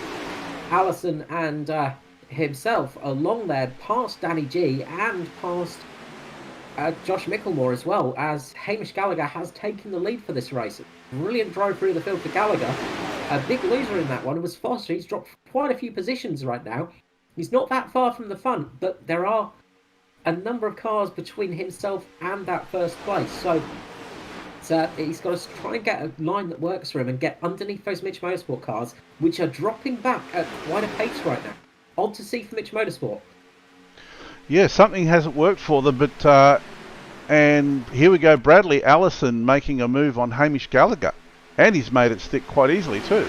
Allison and himself along there past Danny G and past Josh Micklemore as well, as Hamish Gallagher has taken the lead for this race. Brilliant drive through the field for Gallagher. A big loser in that one was Foster. He's dropped quite a few positions right now. He's not that far from the front, but there are a number of cars between himself and that first place. So he's got to try and get a line that works for him and get underneath those Mitch Motorsport cars, which are dropping back at quite a pace right now. Odd to see for Mitch Motorsport. Yeah, something hasn't worked for them, but and here we go, Bradley Allison making a move on Hamish Gallagher, and he's made it stick quite easily too.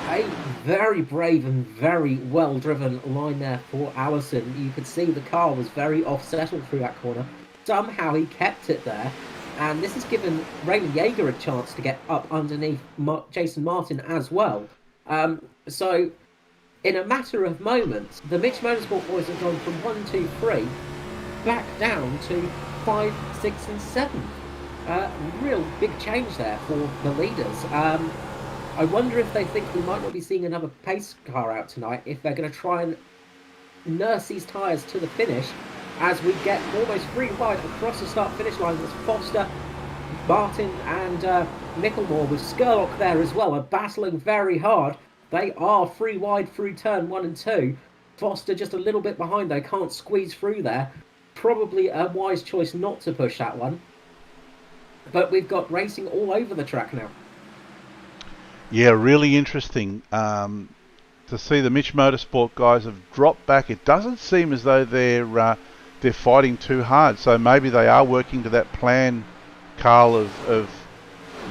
A very brave and very well driven line there for Allison. You could see the car was very off-settled through that corner. Somehow he kept it there, and this has given Raymond Yeager a chance to get up underneath Jason Martin as well. So in a matter of moments, the Mitch Motorsport boys have gone from 1, 2, 3 back down to 5, 6 and 7. Real big change there for the leaders. I wonder if they think we might not be seeing another pace car out tonight, if they're going to try and nurse these tyres to the finish as we get almost free wide across the start-finish line with Foster, Martin and Micklemore, with Skurlock there as well, are battling very hard. They are free wide through turn 1 and 2. Foster just a little bit behind though, can't squeeze through there. Probably a wise choice not to push that one. But we've got racing all over the track now. Yeah, really interesting to see the Mitch Motorsport guys have dropped back. It doesn't seem as though they're fighting too hard. So maybe they are working to that plan, Carl, of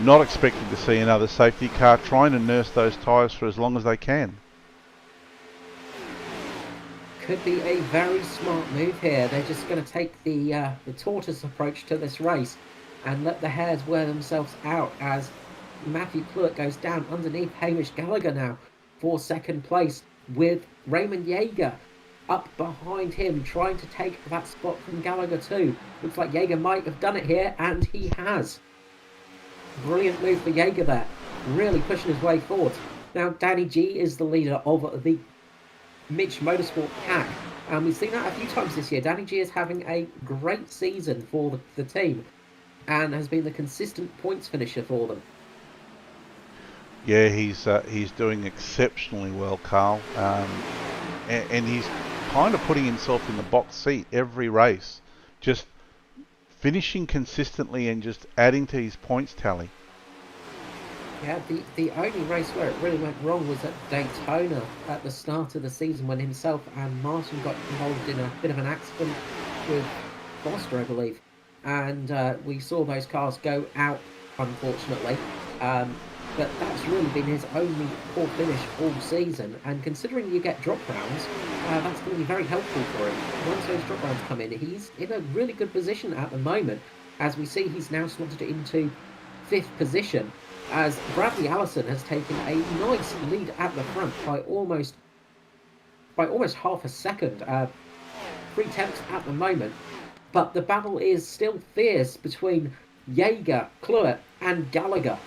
not expecting to see another safety car, trying to nurse those tyres for as long as they can. Could be a very smart move here. They're just going to take the tortoise approach to this race and let the hares wear themselves out as Matthew Cluett goes down underneath Hamish Gallagher now for second place, with Raymond Yeager up behind him trying to take that spot from Gallagher too. Looks like Yeager might have done it here, and he has. Brilliant move for Yeager there, really pushing his way forward. Now Danny G is the leader of the Mitch Motorsport pack, and we've seen that a few times this year. Danny G is having a great season for the team and has been the consistent points finisher for them. Yeah, he's doing exceptionally well, Carl, and he's kind of putting himself in the box seat every race, just finishing consistently and just adding to his points tally. Yeah, the only race where it really went wrong was at Daytona at the start of the season, when himself and Martin got involved in a bit of an accident with Foster, I believe. And we saw those cars go out, unfortunately. But that's really been his only poor finish all season. And considering you get drop rounds, that's going to be very helpful for him. Once those drop rounds come in, he's in a really good position at the moment. As we see, he's now slotted into 5th position, as Bradley Allison has taken a nice lead at the front by almost half a second. 3/10 at the moment. But the battle is still fierce between Yeager, Cluett and Gallagher.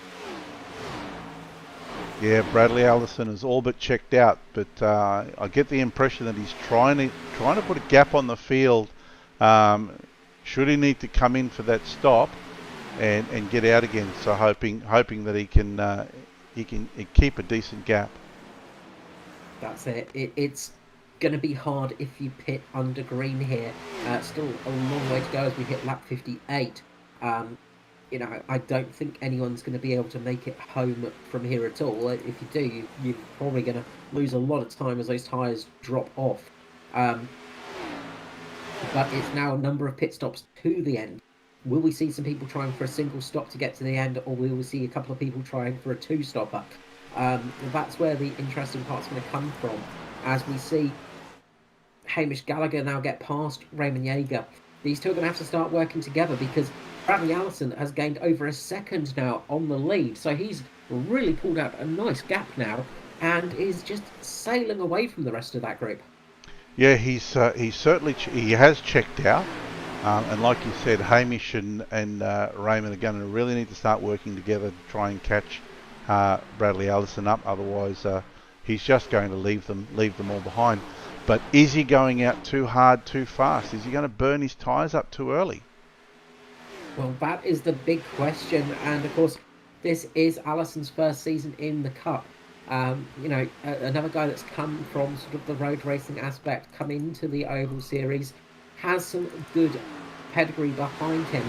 Yeah, Bradley Allison is all but checked out, but I get the impression that he's trying to put a gap on the field. Should he need to come in for that stop and get out again, so hoping that he can keep a decent gap. That's it. It's going to be hard if you pit under green here. Still a long way to go as we hit lap 58. I don't think anyone's going to be able to make it home from here at all. If you do, you're probably going to lose a lot of time as those tyres drop off. But it's now a number of pit stops to the end. Will we see some people trying for a single stop to get to the end, or will we see a couple of people trying for a two-stopper? That's where the interesting part's going to come from, as we see Hamish Gallagher now get past Raymond Yeager. These two are going to have to start working together because Bradley Allison has gained over a second now on the lead. So he's really pulled out a nice gap now and is just sailing away from the rest of that group. Yeah, he's certainly he has checked out, and like you said, Hamish and Raymond are going to really need to start working together to try and catch Bradley Allison up. Otherwise, he's just going to leave them all behind. But is he going out too hard, too fast? Is he going to burn his tyres up too early? Well, that is the big question, and of course, this is Allison's first season in the Cup. Another guy that's come from sort of the road racing aspect, come into the Oval Series, has some good pedigree behind him,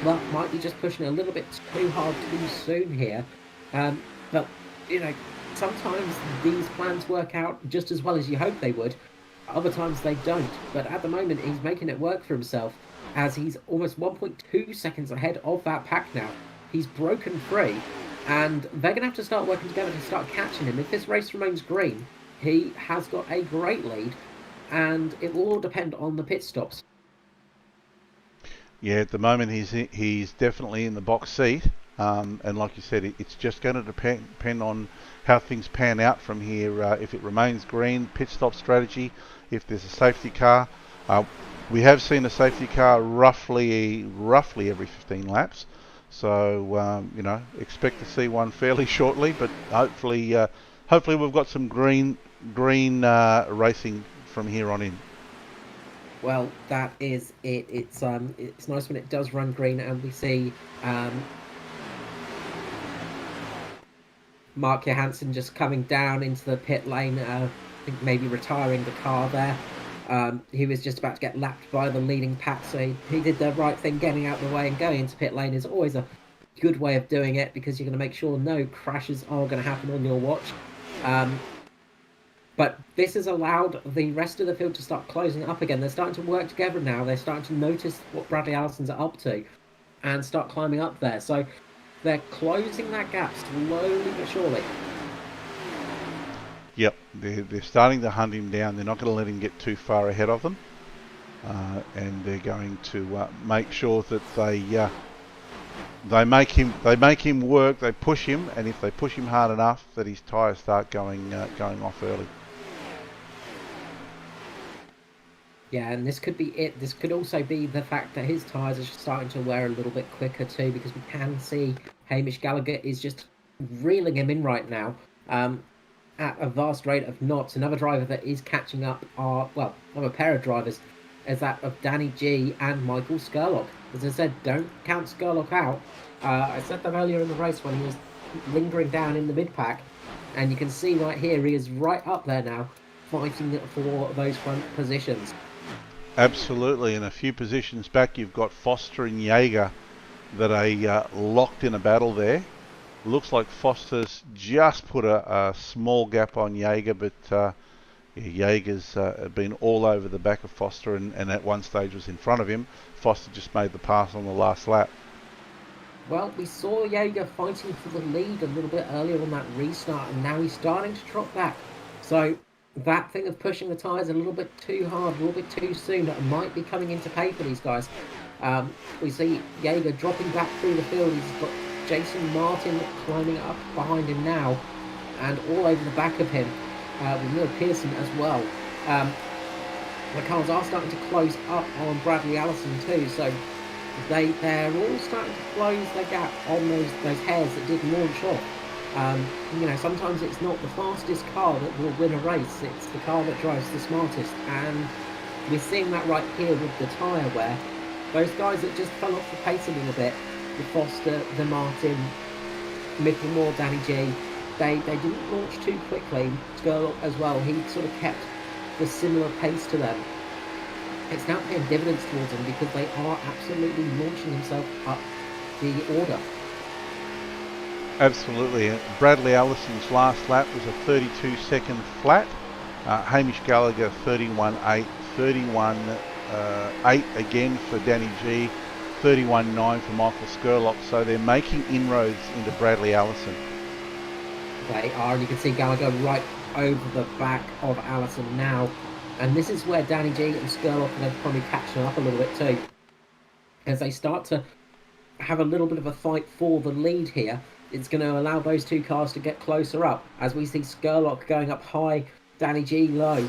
but might be just pushing a little bit too hard too soon here. But sometimes these plans work out just as well as you hope they would. Other times they don't. But at the moment, he's making it work for himself, as he's almost 1.2 seconds ahead of that pack now. He's broken free, and they're going to have to start working together to start catching him. If this race remains green, he has got a great lead, and it will all depend on the pit stops. Yeah, at the moment he's definitely in the box seat, and like you said, it's just going to depend on how things pan out from here. If it remains green, pit stop strategy. If there's a safety car, we have seen a safety car roughly every 15 laps. So expect to see one fairly shortly, but hopefully we've got some green racing from here on in. Well, that is it. It's nice when it does run green, and we see Mark Johansson just coming down into the pit lane. I think maybe retiring the car there. He was just about to get lapped by the leading pack, so he did the right thing, getting out of the way, and going into pit lane is always a good way of doing it, because you're going to make sure no crashes are going to happen on your watch. But this has allowed the rest of the field to start closing up again. They're starting to work together now. They're starting to notice what Bradley Allison's up to and start climbing up there. So they're closing that gap slowly but surely. Yep, they're starting to hunt him down. They're not going to let him get too far ahead of them, and they're going to make sure that they make him work. They push him, and if they push him hard enough, that his tyres start going off early. Yeah, and this could be it. This could also be the fact that his tyres are starting to wear a little bit quicker too, because we can see Hamish Gallagher is just reeling him in right now at a vast rate of knots. Another driver that is catching up another pair of drivers is that of Danny G and Michael Skurlock. As I said, don't count Skurlock out. I said that earlier in the race when he was lingering down in the mid-pack, and you can see right here he is right up there now, fighting for those front positions. Absolutely, and a few positions back you've got Foster and Yeager that are locked in a battle there. Looks like Foster's just put a small gap on Yeager, but Yeager's been all over the back of Foster, and at one stage was in front of him. Foster just made the pass on the last lap. Well, we saw Yeager fighting for the lead a little bit earlier on that restart, and now he's starting to drop back. So that thing of pushing the tyres a little bit too hard, a little bit too soon, that might be coming into pay for these guys. We see Yeager dropping back through the field. He's got Jason Martin climbing up behind him now, and all over the back of him, with Neil Pearson as well. The cars are starting to close up on Bradley Allison too, so they're all starting to close their gap on those hairs that did launch off. Sometimes it's not the fastest car that will win a race, it's the car that drives the smartest, and we're seeing that right here with the tyre wear. Those guys that just fell off the pace a little bit, the Foster, the Martin, Micklemore, Danny G, they didn't launch too quickly. Skurlock as well, he sort of kept the similar pace to them, it's now paying dividends towards them because they are absolutely launching themselves up the order. Absolutely. Bradley Allison's last lap was a 32-second flat. Hamish Gallagher 31.8, 31.8 again for Danny G, 31.9 for Michael Skurlock. So they're making inroads into Bradley Allison. They are, and you can see Gallagher right over the back of Allison now. And this is where Danny G and Skurlock are probably catching up a little bit too, as they start to have a little bit of a fight for the lead here. It's going to allow those two cars to get closer up, as we see Skurlock going up high, Danny G low.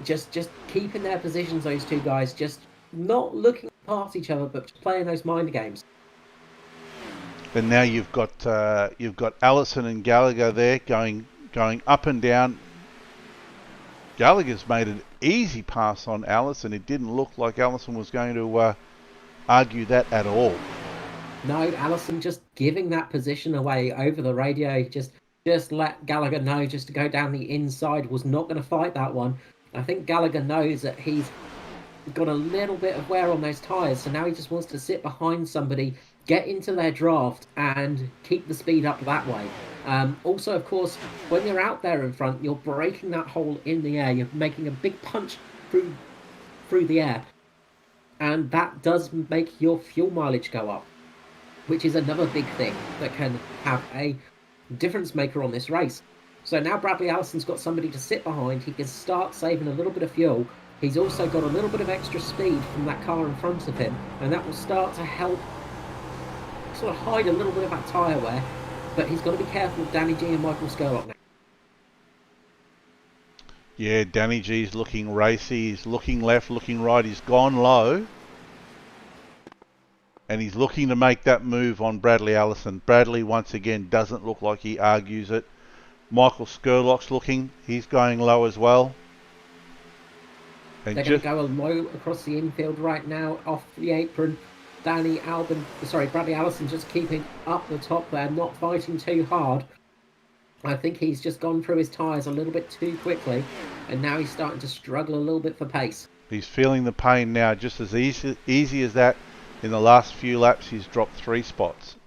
Just keeping their positions, those two guys, just not looking past each other, but playing those mind games. And now you've got Allison and Gallagher there going up and down. Gallagher's made an easy pass on Allison. It didn't look like Allison was going to argue that at all. No, Allison just giving that position away over the radio. Just let Gallagher know just to go down the inside. Was not going to fight that one. I think Gallagher knows that he's got a little bit of wear on those tyres, so now he just wants to sit behind somebody, get into their draft, and keep the speed up that way. Also, of course, when you're out there in front, you're breaking that hole in the air. You're making a big punch through the air, and that does make your fuel mileage go up, which is another big thing that can have a difference maker on this race. So now Bradley Allison's got somebody to sit behind. He can start saving a little bit of fuel. He's also got a little bit of extra speed from that car in front of him, and that will start to help sort of hide a little bit of that tyre wear. But he's got to be careful of Danny G and Michael Skurlock now. Yeah, Danny G's looking racy. He's looking left, looking right. He's gone low. And he's looking to make that move on Bradley Allison. Bradley, once again, doesn't look like he argues it. Michael Skurlock's looking. He's going low as well. And they're going to go low across the infield right now, off the apron. Bradley Allison just keeping up the top there, not fighting too hard. I think he's just gone through his tyres a little bit too quickly, and now he's starting to struggle a little bit for pace. He's feeling the pain now, just as easy as that. In the last few laps, he's dropped 3 spots.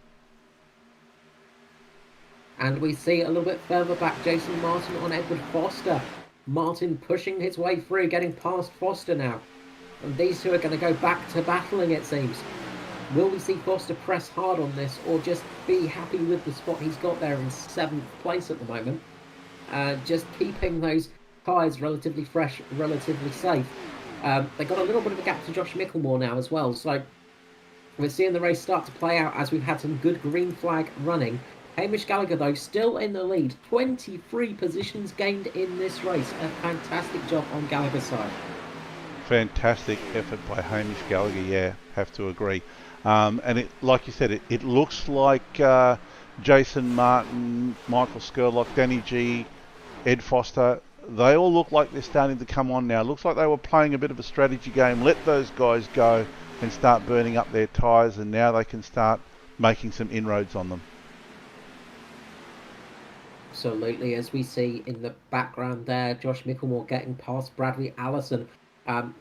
And we see a little bit further back, Jason Martin on Edward Foster. Martin pushing his way through, getting past Foster now. And these two are going to go back to battling, it seems. Will we see Foster press hard on this, or just be happy with the spot he's got there in 7th place at the moment? Just keeping those tyres relatively fresh, relatively safe. They've got a little bit of a gap to Josh Micklemore now as well, so we're seeing the race start to play out as we've had some good green flag running. Hamish Gallagher, though, still in the lead. 23 positions gained in this race. A fantastic job on Gallagher's side. Fantastic effort by Hamish Gallagher, yeah, have to agree. And it, like you said, it looks like Jason Martin, Michael Skurlock, Danny G, Ed Foster, they all look like they're starting to come on now. Looks like they were playing a bit of a strategy game. Let those guys go and start burning up their tyres, and now they can start making some inroads on them. Absolutely, as we see in the background there, Josh Micklemore getting past Bradley Allison.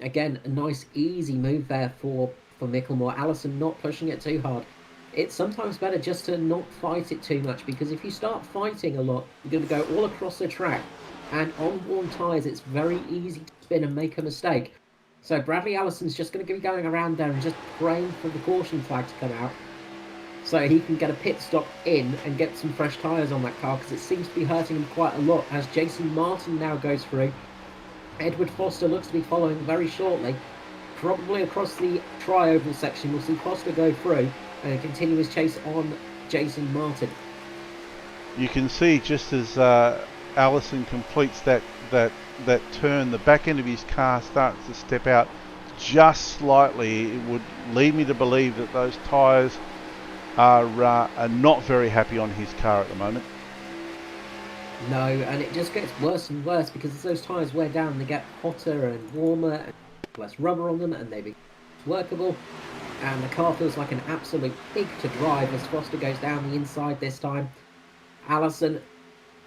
Again, a nice easy move there for Micklemore. Allison not pushing it too hard. It's sometimes better just to not fight it too much, because if you start fighting a lot, you're going to go all across the track, and on worn tyres it's very easy to spin and make a mistake. So Bradley Allison's just going to be going around there and just praying for the caution flag to come out, so he can get a pit stop in and get some fresh tyres on that car, because it seems to be hurting him quite a lot as Jason Martin now goes through. Edward Foster looks to be following very shortly. Probably across the tri-oval section, we'll see Foster go through and continue his chase on Jason Martin. You can see just as Allison completes that turn, the back end of his car starts to step out just slightly. It would lead me to believe that those tyres are not very happy on his car at the moment. No, and it just gets worse and worse, because as those tyres wear down, they get hotter and warmer, and less rubber on them, and they become workable. And the car feels like an absolute pig to drive as Foster goes down the inside this time. Allison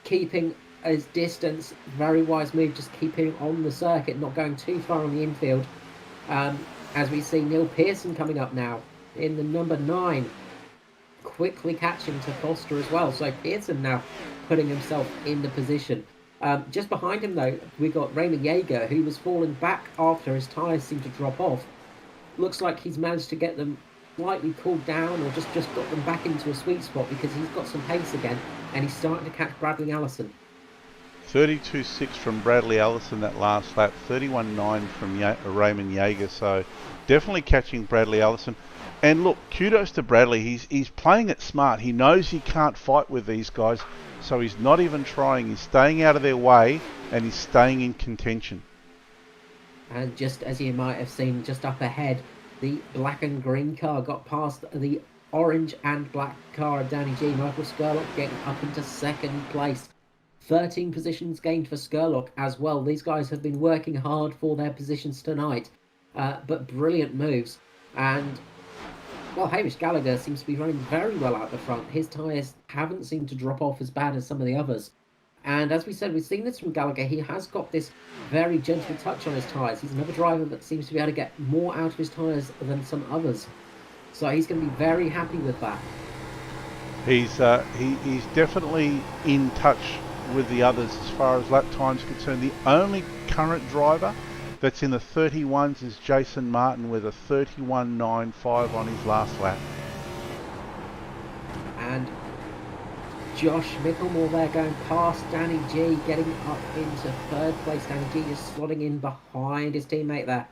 keeping his distance. Very wise move, just keeping on the circuit, not going too far on the infield. As we see Neil Pearson coming up now in the number 9, quickly catching to Foster as well. So Pearson now putting himself in the position. Just behind him, though, we got Raymond Jaeger, who was falling back after his tyres seemed to drop off. Looks like he's managed to get them slightly cooled down, or just got them back into a sweet spot, because he's got some pace again, and he's starting to catch Bradley Allison. 32.6 from Bradley Allison that last lap, 31.9 from Raymond Jaeger, so definitely catching Bradley Allison. And look, kudos to Bradley, he's playing it smart. He knows he can't fight with these guys, so he's not even trying. He's staying out of their way, and he's staying in contention. And just as you might have seen just up ahead, the black and green car got past the orange and black car of Danny G. Michael Skurlock getting up into second place. 13 positions gained for Skurlock as well. These guys have been working hard for their positions tonight, but brilliant moves. And, well, Hamish Gallagher seems to be running very well out the front. His tyres haven't seemed to drop off as bad as some of the others. And as we said, we've seen this from Gallagher. He has got this very gentle touch on his tyres. He's another driver that seems to be able to get more out of his tyres than some others. So he's going to be very happy with that. He's definitely in touch with the others as far as lap time's concerned. The only current driver that's in the 31s is Jason Martin with a 31.95 on his last lap. And Josh Micklemore there going past Danny G, getting up into third place. Danny G just slotting in behind his teammate there.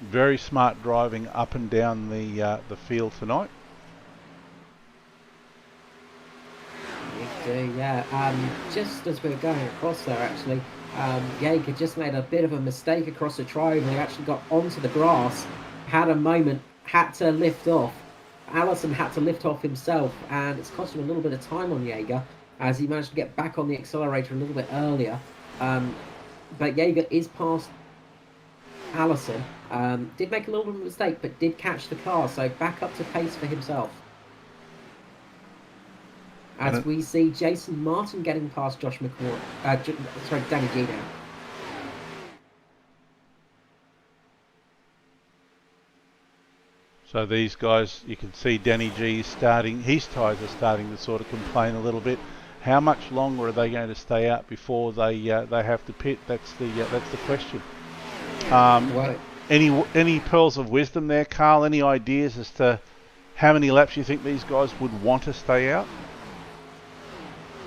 Very smart driving up and down the field tonight. Yeah. Just as we were going across there, actually, Jaeger just made a bit of a mistake across the tri-oval. He actually got onto the grass, had a moment, had to lift off. Allison had to lift off himself, and it's cost him a little bit of time on Jaeger, as he managed to get back on the accelerator a little bit earlier. But Jaeger is past Allison. Did make a little bit of a mistake, but did catch the car, so back up to pace for himself. As we see Jason Martin getting past Josh McCord, Danny G now. So these guys, you can see Danny G starting, his tyres are starting to sort of complain a little bit. How much longer are they going to stay out before they have to pit? That's the question. Any pearls of wisdom there, Carl? Any ideas as to how many laps you think these guys would want to stay out?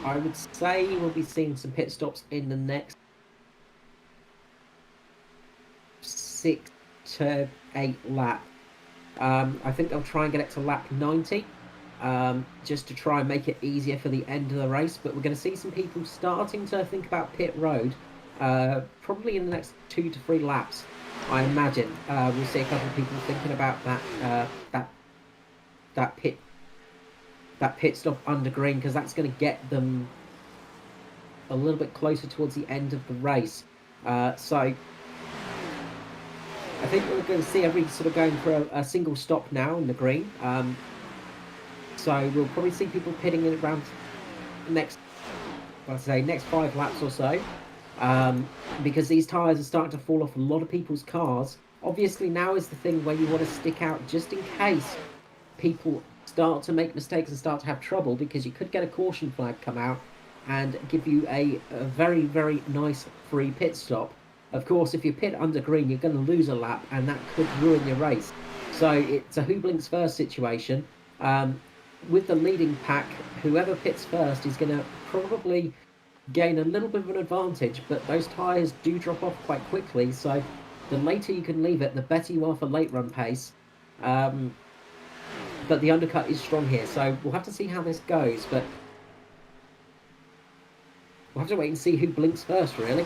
I would say we'll be seeing some pit stops in the next 6 to 8 laps. I think they'll try and get it to lap 90, just to try and make it easier for the end of the race. But we're going to see some people starting to think about pit road, probably in the next 2 to 3 laps, I imagine. We'll see a couple of people thinking about that pit stop under green, because that's going to get them a little bit closer towards the end of the race. So I think we're going to see everybody sort of going for a single stop now in the green. So we'll probably see people pitting in around the next 5 laps or so, because these tyres are starting to fall off a lot of people's cars. Obviously now is the thing where you want to stick out just in case people start to make mistakes and start to have trouble, because you could get a caution flag come out and give you a very, very nice free pit stop. Of course, if you pit under green, you're going to lose a lap, and that could ruin your race. So it's a who blinks first situation. With the leading pack, whoever pits first is going to probably gain a little bit of an advantage, but those tyres do drop off quite quickly, so the later you can leave it, the better you are for late run pace. But the undercut is strong here, so we'll have to see how this goes, but we'll have to wait and see who blinks first, really.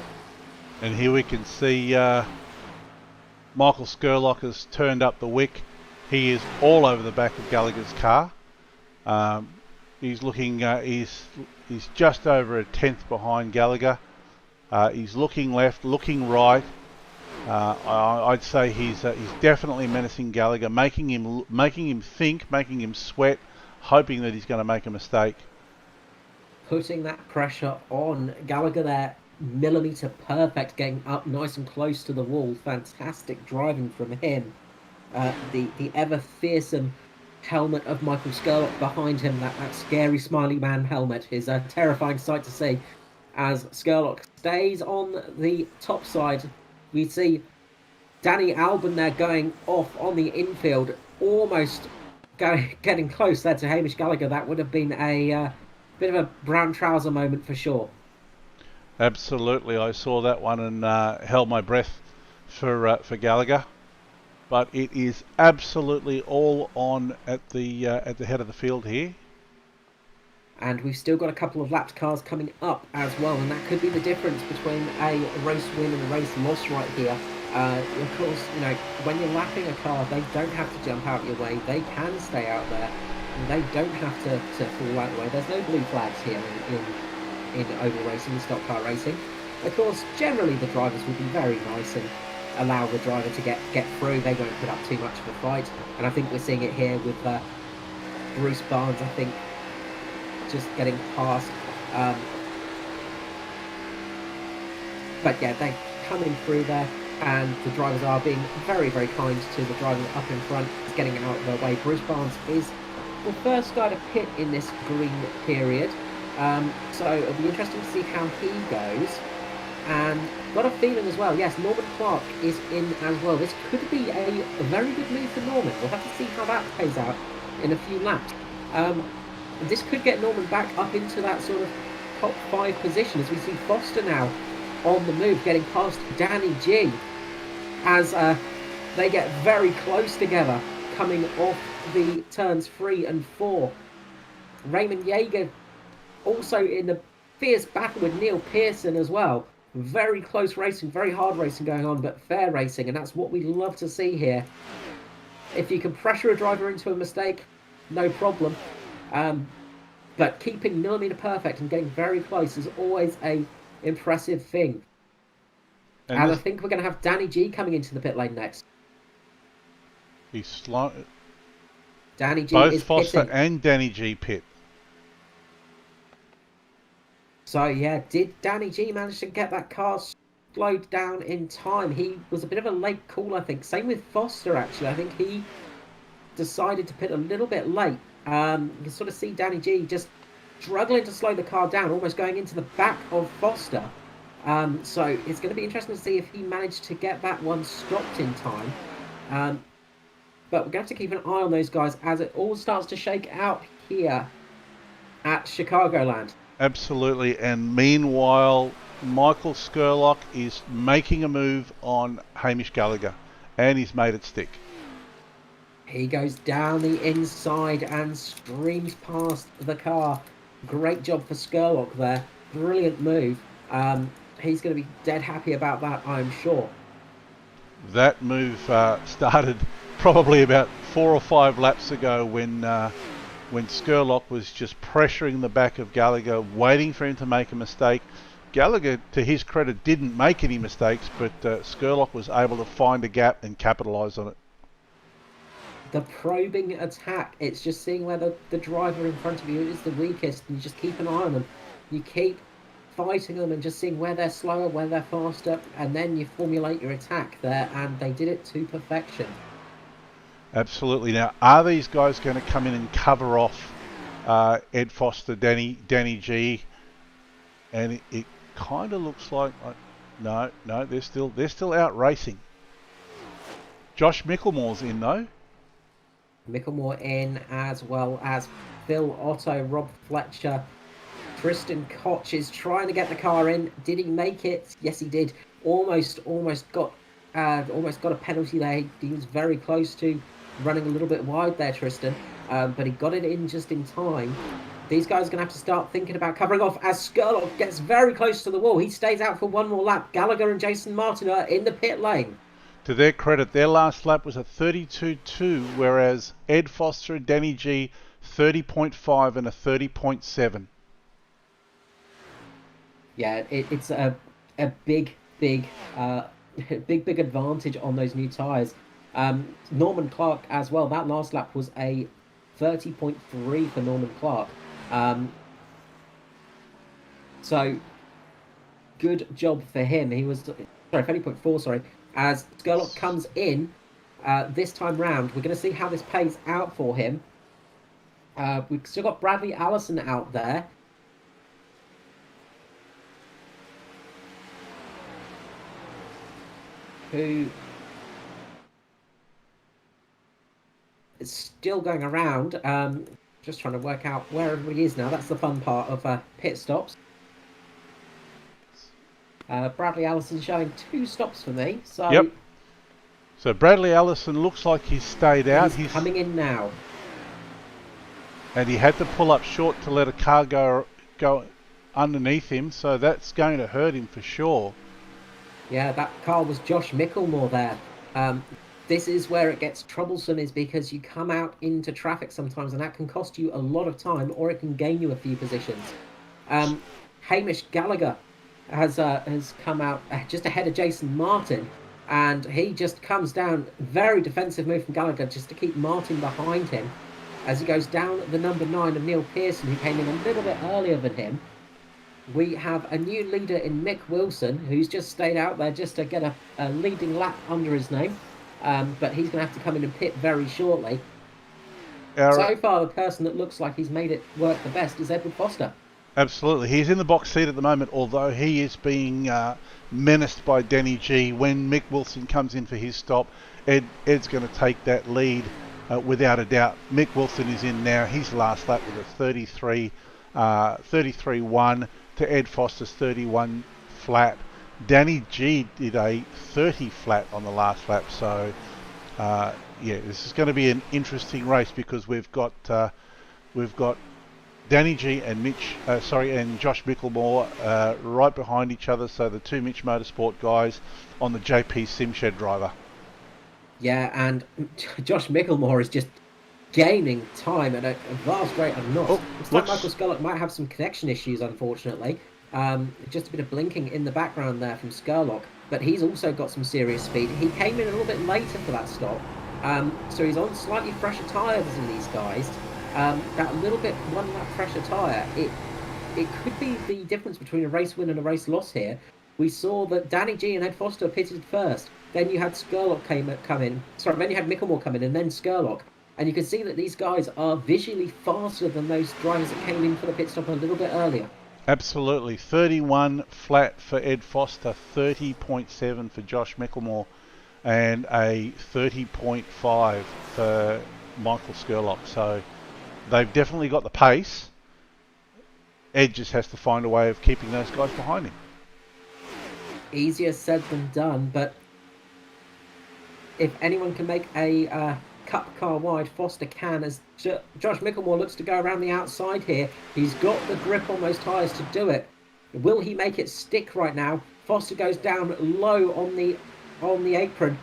And here we can see Michael Skurlock has turned up the wick. He is all over the back of Gallagher's car. He's looking, he's just over a tenth behind Gallagher. He's looking left, looking right. I'd say he's definitely menacing Gallagher, making him think, making him sweat. hoping that he's going to make a mistake. Putting that pressure on Gallagher there, millimeter perfect, getting up nice and close to the wall. Fantastic driving from him. The ever fearsome helmet of Michael Skurlock behind him, that scary smiley man helmet, is a terrifying sight to see. As Skurlock stays on the top side, we see Danny Albon there going off on the infield, almost getting close there to Hamish Gallagher. That would have been a bit of a brown trouser moment for sure. Absolutely, I saw that one and held my breath for Gallagher. But it is absolutely all on at the head of the field here. And we've still got a couple of lapped cars coming up as well, and that could be the difference between a race win and a race loss right here. Of course, you know, when you're lapping a car, they don't have to jump out your way. They can stay out there. They don't have to fall out the way. There's no blue flags here in oval racing, stock car racing. Of course, generally the drivers will be very nice and allow the driver to get through. They won't put up too much of a fight. And I think we're seeing it here with Bruce Barnes, I think, just getting past. But yeah, they're coming through there, and the drivers are being very, very kind to the driver up in front. He's getting out of their way. Bruce Barnes is the first guy to pit in this green period. So it'll be interesting to see how he goes. And got a feeling as well, yes, Norman Clark is in as well. This could be a very good move for Norman. We'll have to see how that plays out in a few laps. This could get Norman back up into that sort of top 5 position, as we see Foster now on the move, getting past Danny G as they get very close together, coming off the turns 3 and 4. Raymond Yeager also in the fierce battle with Neil Pearson as well. Very close racing, very hard racing going on, but fair racing, and that's what we love to see here. If you can pressure a driver into a mistake, no problem. But keeping millimeter perfect and getting very close is always a impressive thing. And I think we're going to have Danny G coming into the pit lane next. He's slow. Danny G both is Foster pitting. and Danny G pit. So yeah, did Danny G manage to get that car slowed down in time? He was a bit of a late call, I think. Same with Foster, actually. I think he decided to pit a little bit late. You can sort of see Danny G just struggling to slow the car down, almost going into the back of Foster. So it's going to be interesting to see if he managed to get that one stopped in time. But we're going to have to keep an eye on those guys as it all starts to shake out here at Chicagoland. Absolutely, and meanwhile, Michael Skurlock is making a move on Hamish Gallagher, and he's made it stick. He goes down the inside and streams past the car. Great job for Skurlock there. Brilliant move. He's going to be dead happy about that, I'm sure. That move started probably about 4 or 5 laps ago when Skurlock was just pressuring the back of Gallagher, waiting for him to make a mistake. Gallagher, to his credit, didn't make any mistakes, but Skurlock was able to find a gap and capitalise on it. The probing attack, it's just seeing where the driver in front of you is the weakest, and you just keep an eye on them. You keep fighting them and just seeing where they're slower, where they're faster, and then you formulate your attack there, and they did it to perfection. Absolutely. Now, are these guys going to come in and cover off Ed Foster, Danny G? And it kind of looks like no, they're still out racing. Josh Micklemore's in though. Micklemore in, as well as Phil Otto, Rob Fletcher. Tristan Koch is trying to get the car in. Did he make it? Yes, he did. Almost got a penalty there. He was very close to running a little bit wide there, Tristan. But he got it in just in time. These guys are going to have to start thinking about covering off as Skurlock gets very close to the wall. He stays out for one more lap. Gallagher and Jason Martin are in the pit lane. To their credit, their last lap was a 32.2, whereas Ed Foster and Danny G 30.5 and a 30.7. Yeah, it's a big advantage on those new tyres. Norman Clark as well. That last lap was a 30.3 for Norman Clark. So good job for him. He was, sorry, 30.4, sorry. As Skurlock comes in this time round, we're going to see how this pays out for him. We've still got Bradley Allison out there. Who is still going around. Just trying to work out where everybody is now. That's the fun part of pit stops. Bradley Allison showing 2 stops for me. So yep. So Bradley Allison looks like he's stayed out. He's coming in now. And he had to pull up short to let a car go underneath him, so that's going to hurt him for sure. Yeah, that car was Josh Micklemore there. This is where it gets troublesome, is because you come out into traffic sometimes, and that can cost you a lot of time, or it can gain you a few positions. Hamish Gallagher has come out just ahead of Jason Martin, and he just comes down. Very defensive move from Gallagher just to keep Martin behind him as he goes down the number 9 of Neil Pearson, who came in a little bit earlier than him. We have a new leader in Mick Wilson, who's just stayed out there just to get a leading lap under his name. But he's going to have to come in and pit very shortly. So far, the person that looks like he's made it work the best is Edward Foster. Absolutely. He's in the box seat at the moment, although he is being menaced by Danny G. When Mick Wilson comes in for his stop, Ed's going to take that lead without a doubt. Mick Wilson is in now. His last lap with a 33.1 to Ed Foster's 31 flat. Danny G did a 30 flat on the last lap. So, yeah, this is going to be an interesting race because we've got Danny G and and Josh Micklemore right behind each other. So the 2 Mitch Motorsport guys on the JP Simshed driver. Yeah, and Josh Micklemore is just gaining time at a vast rate of knots. Looks like Michael Skurlock might have some connection issues, unfortunately. Just a bit of blinking in the background there from Skurlock, but he's also got some serious speed. He came in a little bit later for that stop, so he's on slightly fresher tyres than these guys. That little bit 1 lap fresher tyre, it could be the difference between a race win and a race loss here. We saw that Danny G and Ed Foster pitted first. Then you had Skurlock come in. Sorry, then you had Micklemore come in, and then Skurlock. And you can see that these guys are visually faster than those drivers that came in for the pit stop a little bit earlier. Absolutely. 31 flat for Ed Foster, 30.7 for Josh Micklemore, and a 30.5 for Michael Skurlock. So they've definitely got the pace. Ed just has to find a way of keeping those guys behind him. Easier said than done, but if anyone can make a cup car wide, Foster can, as Josh Micklemore looks to go around the outside here. He's got the grip on those tyres to do it. Will he make it stick right now? Foster goes down low on the apron.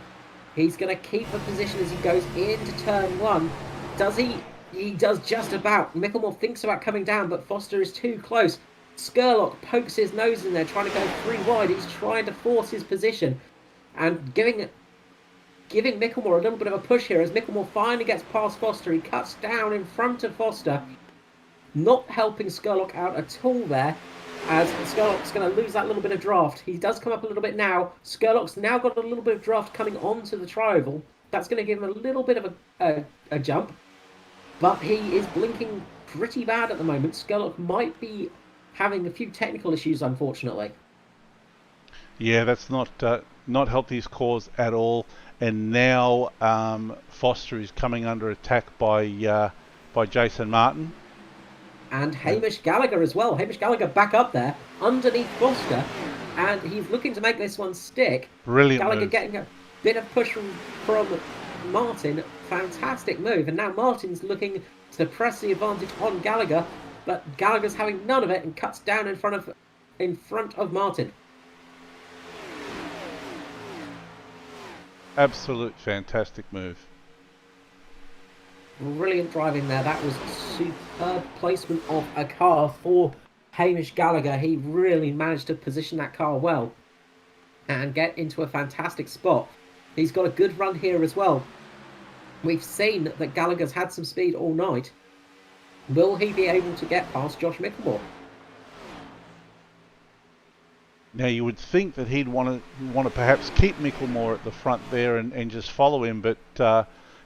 He's going to keep the position as he goes into turn 1. Does he? He does just about. Micklemore thinks about coming down, but Foster is too close. Skurlock pokes his nose in there, trying to go 3 wide. He's trying to force his position and giving Micklemore a little bit of a push here. As Micklemore finally gets past Foster, he cuts down in front of Foster, not helping Skurlock out at all there, as Skurlock's going to lose that little bit of draft. He does come up a little bit now. Skurlock's now got a little bit of draft coming onto the tri-oval. That's going to give him a little bit of a jump, but he is blinking pretty bad at the moment. Skurlock might be having a few technical issues, unfortunately. Yeah, that's not helped his cause at all. And now Foster is coming under attack by Jason Martin. And Hamish Gallagher as well. Hamish Gallagher back up there underneath Foster, and he's looking to make this one stick. Brilliant Gallagher move. Getting a bit of push from Martin. Fantastic move. And now Martin's looking to press the advantage on Gallagher, but Gallagher's having none of it and cuts down in front of Martin. Absolute fantastic move. Brilliant driving there. That was superb placement of a car for Hamish Gallagher. He really managed to position that car well and get into a fantastic spot. He's got a good run here as well. We've seen that Gallagher's had some speed all night. Will he be able to get past Josh Micklemore? Now you would think that he'd want to perhaps keep Micklemore at the front there and just follow him, but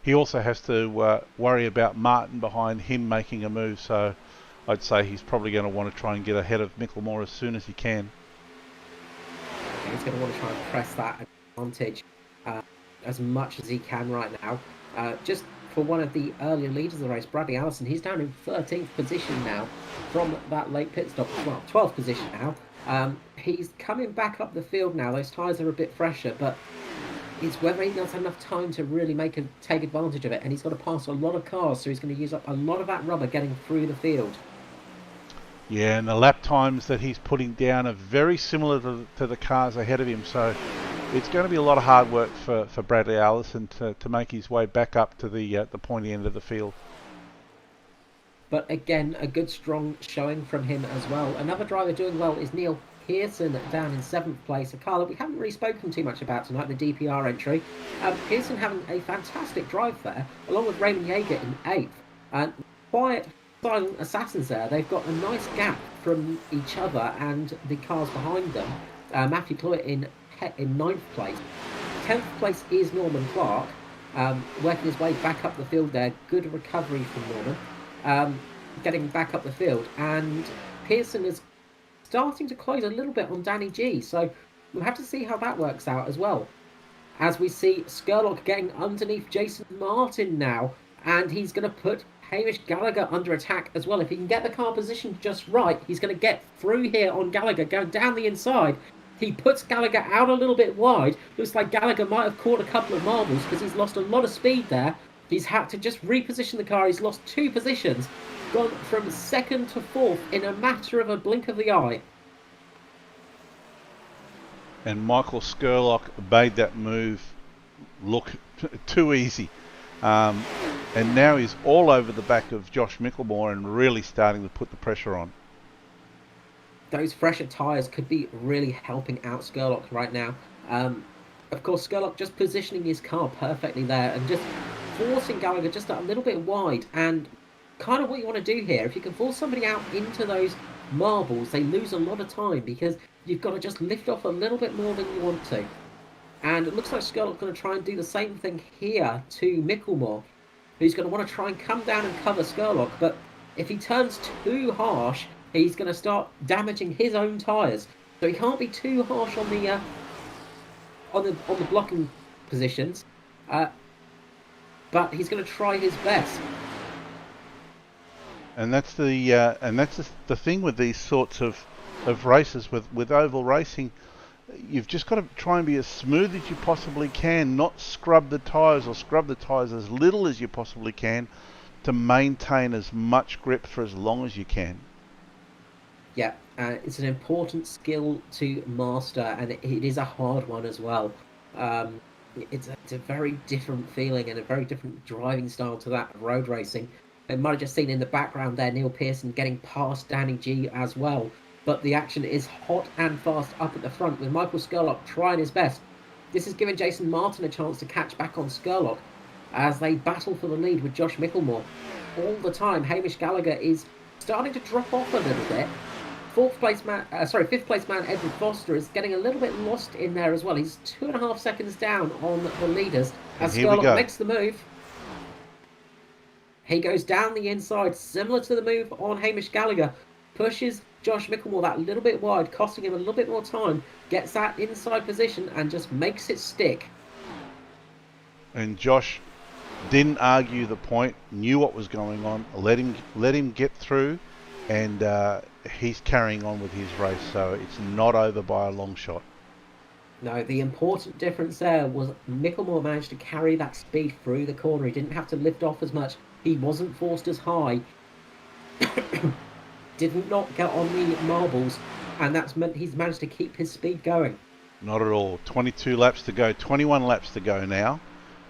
he also has to worry about Martin behind him making a move. So I'd say he's probably going to want to try and get ahead of Micklemore as soon as he can. He's going to want to try and press that advantage as much as he can right now. Just for one of the earlier leaders of the race, Bradley Allison, he's down in 13th position now from that late pit stop. Well, 12th position now. He's coming back up the field now. Those tyres are a bit fresher, but it's whether he does have enough time to really take advantage of it. And he's got to pass a lot of cars, so he's going to use up a lot of that rubber getting through the field. Yeah, and the lap times that he's putting down are very similar to the cars ahead of him. So it's going to be a lot of hard work for Bradley Allison to make his way back up to the pointy end of the field. But again, a good strong showing from him as well. Another driver doing well is Neil Pearson down in 7th place. A car that we haven't really spoken too much about tonight, the DPR entry. Pearson having a fantastic drive there, along with Raymond Yeager in 8th. And quiet, silent assassins there. They've got a nice gap from each other and the cars behind them. Matthew Cloyt in 9th place. 10th place is Norman Clark, working his way back up the field there. Good recovery from Norman. Getting back up the field, and Pearson is starting to close a little bit on Danny G, so we'll have to see how that works out as well. As we see Skurlock getting underneath Jason Martin now, and he's going to put Hamish Gallagher under attack as well. If he can get the car positioned just right, he's going to get through here on Gallagher, going down the inside. He puts Gallagher out a little bit wide. Looks like Gallagher might have caught a couple of marbles because he's lost a lot of speed there. He's had to just reposition the car. He's lost 2 positions. Gone from 2nd to 4th in a matter of a blink of the eye. And Michael Skurlock made that move look too easy. And now he's all over the back of Josh Micklemore and really starting to put the pressure on. Those fresher tyres could be really helping out Skurlock right now. Of course, Skurlock just positioning his car perfectly there and just forcing Gallagher just a little bit wide. And kind of what you want to do here, if you can force somebody out into those marbles, they lose a lot of time because you've got to just lift off a little bit more than you want to. And it looks like Skurlock's going to try and do the same thing here to Micklemore, who's going to want to try and come down and cover Skurlock. But if he turns too harsh, he's going to start damaging his own tyres. So he can't be too harsh on the blocking positions. But he's going to try his best. And that's the thing with these sorts of races with oval racing. You've just got to try and be as smooth as you possibly can, not scrub the tyres or scrub the tyres as little as you possibly can to maintain as much grip for as long as you can. Yeah, it's an important skill to master, and it is a hard one as well. It's a very different feeling and a very different driving style to that of road racing. You might have just seen in the background there Neil Pearson getting past Danny G as well. But the action is hot and fast up at the front with Michael Skurlock trying his best. This is giving Jason Martin a chance to catch back on Skurlock as they battle for the lead with Josh Micklemore. All the time, Hamish Gallagher is starting to drop off a little bit. Fifth place man Edward Foster is getting a little bit lost in there as well. He's 2.5 seconds down on the leaders as Skurlock makes the move. He goes down the inside, similar to the move on Hamish Gallagher. Pushes Josh Micklemore that little bit wide, costing him a little bit more time. Gets that inside position and just makes it stick. And Josh didn't argue the point, knew what was going on, let him get through, and he's carrying on with his race, so it's not over by a long shot. No, the important difference there was Micklemore managed to carry that speed through the corner. He didn't have to lift off as much. He wasn't forced as high. Did not get on the marbles, and that's meant he's managed to keep his speed going. Not at all. 22 laps to go, 21 laps to go now,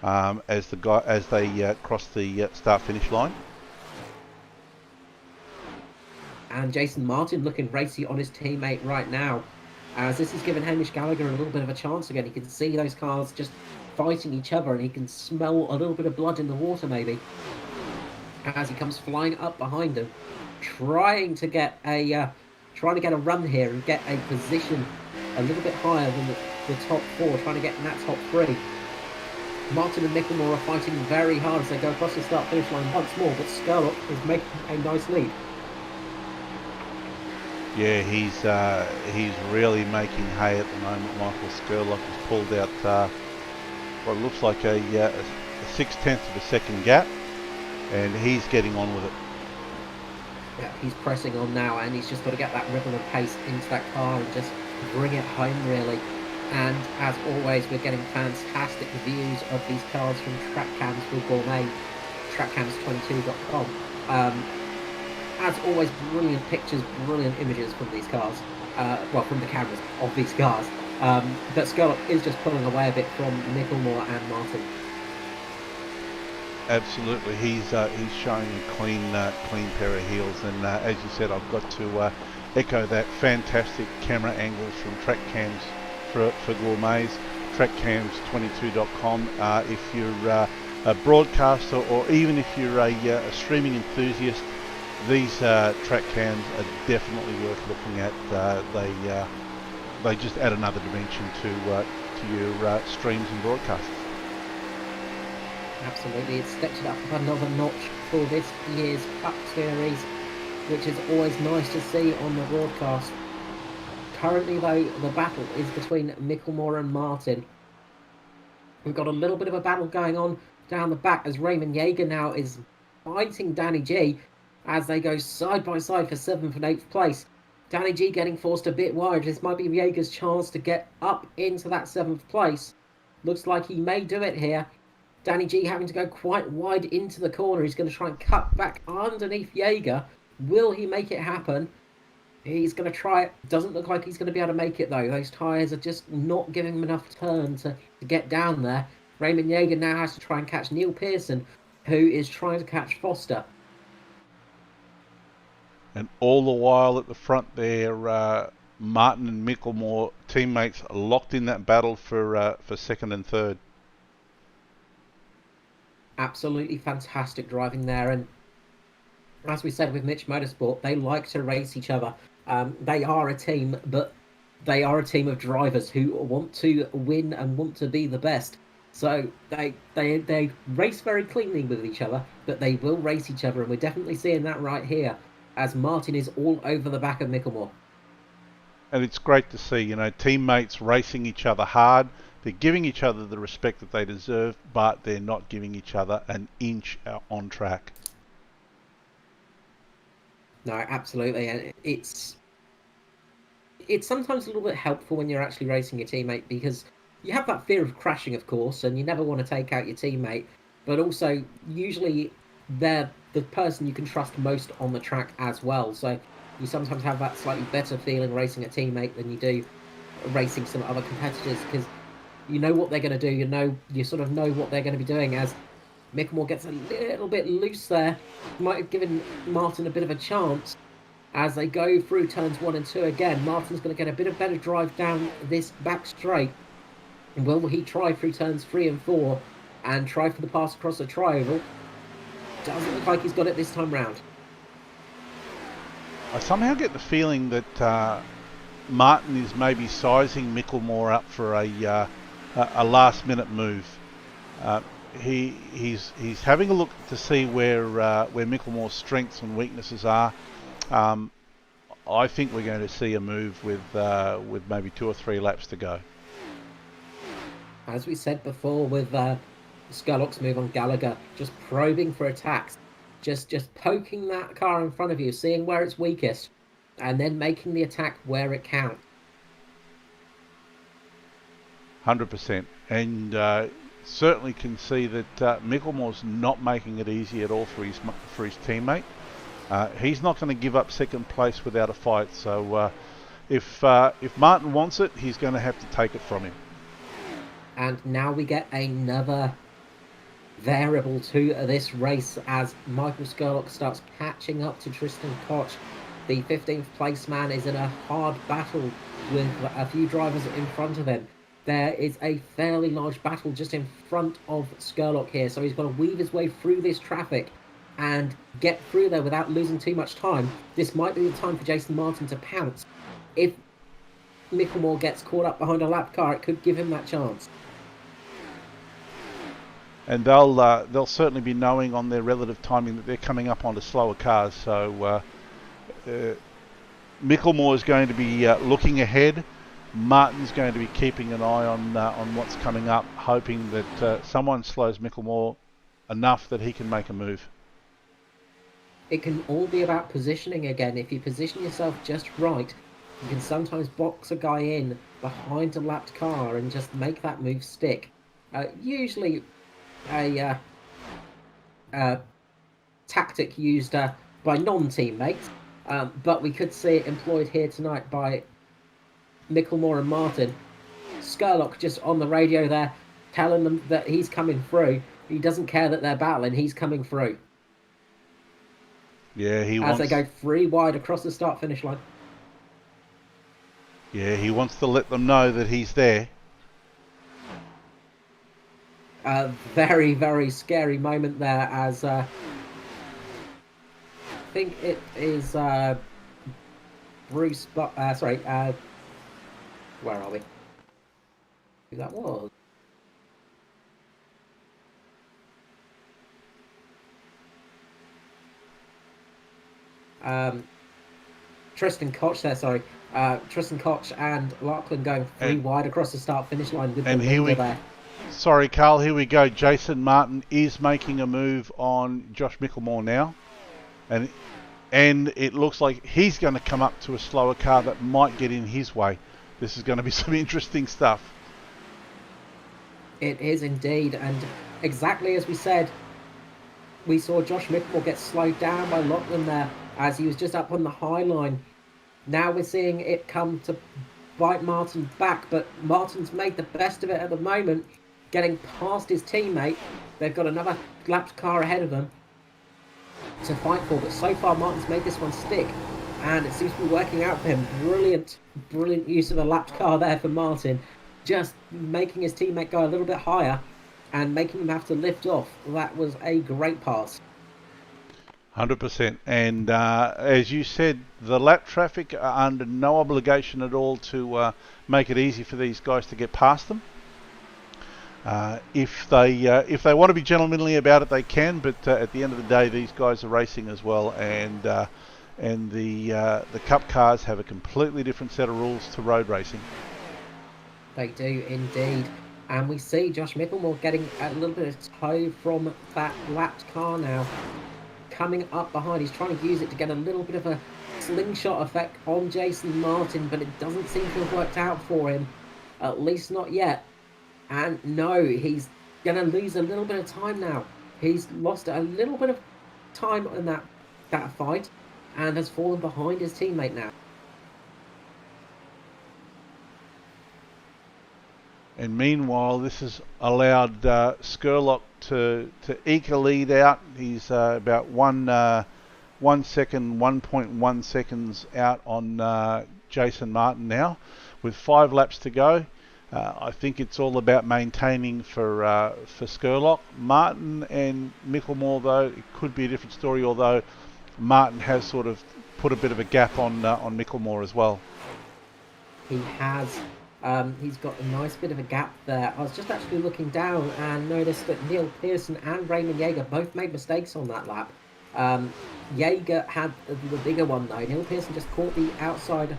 as they cross the start-finish line. And Jason Martin looking racy on his teammate right now, as this has given Hamish Gallagher a little bit of a chance again. You can see those cars just fighting each other, and he can smell a little bit of blood in the water maybe as he comes flying up behind him, trying to get a run here and get a position a little bit higher than the top four, trying to get in that top three. Martin and Micklemore are fighting very hard as they go across the start-finish line once more, but Skurlock is making a nice lead. Yeah, he's really making hay at the moment. Michael Skurlock has pulled out what looks like a 0.6 of a second gap, and he's getting on with it. Yeah, he's pressing on now, and he's just got to get that rhythm and pace into that car and just bring it home, really. And as always, we're getting fantastic views of these cars from track cams with Gourmet, trackcams22.com. As always, brilliant pictures, brilliant images from these cars. From the cameras of these cars. But Skurlock is just pulling away a bit from Micklemore and Martin. Absolutely, he's showing a clean pair of heels, and as you said, I've got to echo that. Fantastic camera angles from track cams for Gourmets, trackcams22.com. If you're a broadcaster, or even if you're a streaming enthusiast, these track cams are definitely worth looking at. They just add another dimension to your streams and broadcasts. Absolutely, it's stepped it up another notch for this year's Cup Series, which is always nice to see on the broadcast. Currently, though, the battle is between Micklemore and Martin. We've got a little bit of a battle going on down the back as Raymond Yeager now is fighting Danny G as they go side by side for 7th and 8th place. Danny G getting forced a bit wide. This might be Yeager's chance to get up into that 7th place. Looks like he may do it here. Danny G having to go quite wide into the corner. He's going to try and cut back underneath Yeager. Will he make it happen? He's going to try it. Doesn't look like he's going to be able to make it, though. Those tyres are just not giving him enough turn to get down there. Raymond Yeager now has to try and catch Neil Pearson, who is trying to catch Foster. And all the while at the front there, Martin and Micklemore teammates locked in that battle for second and third. Absolutely fantastic driving there, and as we said with Mitch Motorsport, they like to race each other. They are a team, but they are a team of drivers who want to win and want to be the best. So they race very cleanly with each other, but they will race each other, and we're definitely seeing that right here as Martin is all over the back of Micklemore. And it's great to see, teammates racing each other hard. They're giving each other the respect that they deserve, but they're not giving each other an inch on track. No, absolutely. And it's sometimes a little bit helpful when you're actually racing your teammate, because you have that fear of crashing, of course, and you never want to take out your teammate. But also, usually, they're the person you can trust most on the track as well. So you sometimes have that slightly better feeling racing a teammate than you do racing some other competitors, because you know what they're going to do. You sort of know what they're going to be doing. As Micklemore gets a little bit loose there, might have given Martin a bit of a chance. As they go through turns 1 and 2 again, Martin's going to get a bit of better drive down this back straight. Will he try through turns 3 and 4 and try for the pass across the tri-oval? Doesn't look like he's got it this time round. I somehow get the feeling that Martin is maybe sizing Micklemore up for a last-minute move. He's having a look to see where Micklemore's strengths and weaknesses are. I think we're going to see a move with maybe 2 or 3 laps to go. As we said before with Skurlock's move on Gallagher, just probing for attacks, just poking that car in front of you, seeing where it's weakest, and then making the attack where it counts. 100%, and certainly can see that Micklemore's not making it easy at all for his teammate. He's not going to give up second place without a fight. So if Martin wants it, he's going to have to take it from him. And now we get another variable to this race as Michael Skurlock starts catching up to Tristan Koch. The 15th place man is in a hard battle with a few drivers in front of him. there is a fairly large battle just in front of Skurlock here, so he's got to weave his way through this traffic and get through there without losing too much time. This might be the time for Jason Martin to pounce. If Micklemore gets caught up behind a lap car, it could give him that chance. And they'll certainly be knowing on their relative timing that they're coming up onto slower cars. So Micklemore is going to be looking ahead. Martin's going to be keeping an eye on what's coming up, hoping that someone slows Micklemore enough that he can make a move. It can all be about positioning again. If you position yourself just right, you can sometimes box a guy in behind a lapped car and just make that move stick. Usually a tactic used by non-teammates, but we could see it employed here tonight by Micklemore and Martin. Skurlock just on the radio there, telling them that he's coming through. He doesn't care that they're battling, he's coming through. Yeah, as they go 3 wide across the start-finish line. Yeah, he wants to let them know that he's there. A very, very scary moment there as I think it is Bruce, sorry, where are we? Who that was? Tristan Koch there, sorry. Tristan Koch and Lachlan going 3 wide across the start-finish line with the leader there. Sorry, Carl, here we go. Jason Martin is making a move on Josh Micklemore now. And it looks like he's going to come up to a slower car that might get in his way. This is going to be some interesting stuff. It is indeed. And exactly as we said, we saw Josh Micklemore get slowed down by Lachlan there as he was just up on the high line. Now we're seeing it come to bite Martin back, but Martin's made the best of it at the moment, getting past his teammate. They've got another lapped car ahead of them to fight for, but so far Martin's made this one stick, and it seems to be working out for him. Brilliant use of a lapped car there for Martin, just making his teammate go a little bit higher and making him have to lift off. That was a great pass. 100%. And as you said, the lap traffic are under no obligation at all to make it easy for these guys to get past them. If they want to be gentlemanly about it, they can. But at the end of the day, these guys are racing as well, and the Cup cars have a completely different set of rules to road racing. They do indeed. And we see Josh Micklemore getting a little bit of tow from that lapped car now. Coming up behind, he's trying to use it to get a little bit of a slingshot effect on Jason Martin, but it doesn't seem to have worked out for him, at least not yet. And no, he's going to lose a little bit of time now. He's lost a little bit of time in that fight and has fallen behind his teammate now. And meanwhile, this has allowed Skurlock to eke a lead out. He's about 1 second, 1.1 seconds out on Jason Martin now, with 5 laps to go. I think it's all about maintaining for Skurlock. Martin and Micklemore, though, it could be a different story, although Martin has sort of put a bit of a gap on Micklemore as well. He has. He's got a nice bit of a gap there. I was just actually looking down and noticed that Neil Pearson and Raymond Yeager both made mistakes on that lap. Yeager had the bigger one though. Neil Pearson just caught the outside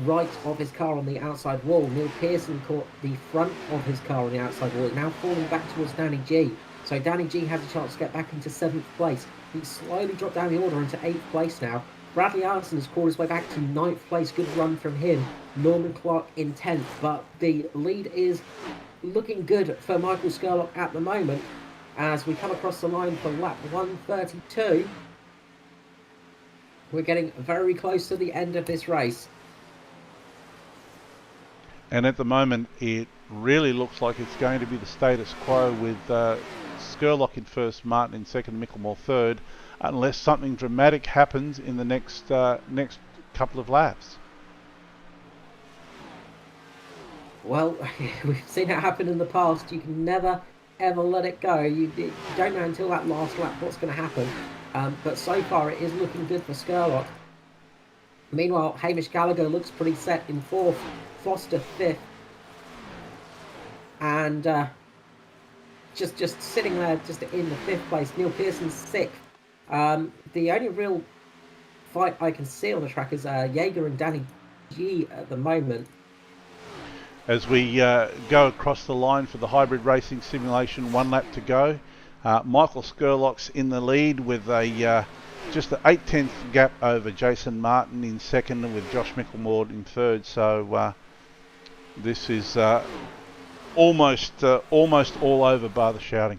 right of his car on the outside wall. Neil Pearson caught the front of his car on the outside wall. Now falling back towards Danny G. So Danny G had a chance to get back into 7th place. He slowly dropped down the order into 8th place now. Bradley Allison has crawled his way back to 9th place. Good run from him. Norman Clark in 10th. But the lead is looking good for Michael Skurlock at the moment. As we come across the line for lap 132. We're getting very close to the end of this race. And at the moment, it really looks like it's going to be the status quo with Skurlock in first, Martin in second, Micklemore third, unless something dramatic happens in the next couple of laps. Well, we've seen it happen in the past. You can never, ever let it go. You don't know until that last lap what's going to happen. But so far, it is looking good for Skurlock. Meanwhile, Hamish Gallagher looks pretty set in 4th, Foster 5th. And just sitting there, just in the 5th place. Neil Pearson's 6th. The only real fight I can see on the track is Jaeger and Danny G at the moment. As we go across the line for the hybrid racing simulation, 1 lap to go. Michael Skurlock's in the lead with a just an 8/10 gap over Jason Martin in 2nd, with Josh Mickelmore in 3rd. So this is almost all over, bar the shouting.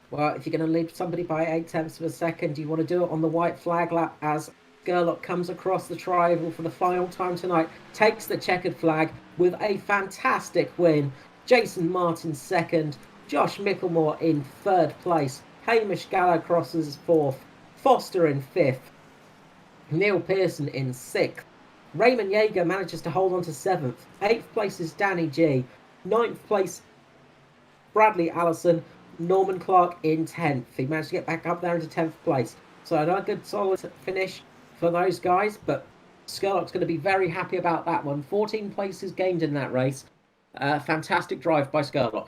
Well, if you're going to lead somebody by 8/10 of a second, you want to do it on the white flag lap as Skurlock comes across the tri-oval for the final time tonight, takes the checkered flag with a fantastic win. Jason Martin 2nd, Josh Mickelmore in 3rd place, Hamish Gallagher crosses 4th, Foster in 5th, Neil Pearson in 6th. Raymond Jaeger manages to hold on to 7th. 8th place is Danny G. 9th place, Bradley Allison. Norman Clark in 10th. He managed to get back up there into 10th place. So another good solid finish for those guys, but Skurlock's going to be very happy about that one. 14 places gained in that race. Fantastic drive by Skurlock.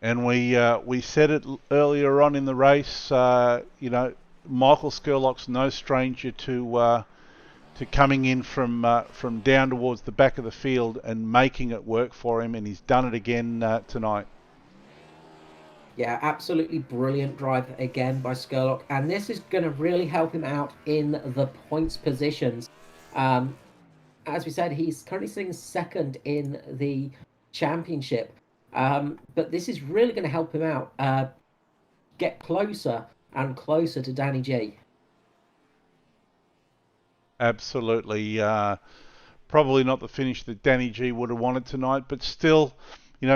And we said it earlier on in the race. Michael Skurlock's no stranger to coming in from down towards the back of the field and making it work for him, and he's done it again tonight. Yeah, absolutely brilliant drive again by Skurlock, and this is going to really help him out in the points positions. As we said, he's currently sitting 2nd in the championship, but this is really going to help him out get closer and closer to Danny G. Absolutely. Probably not the finish that Danny G would have wanted tonight, but still,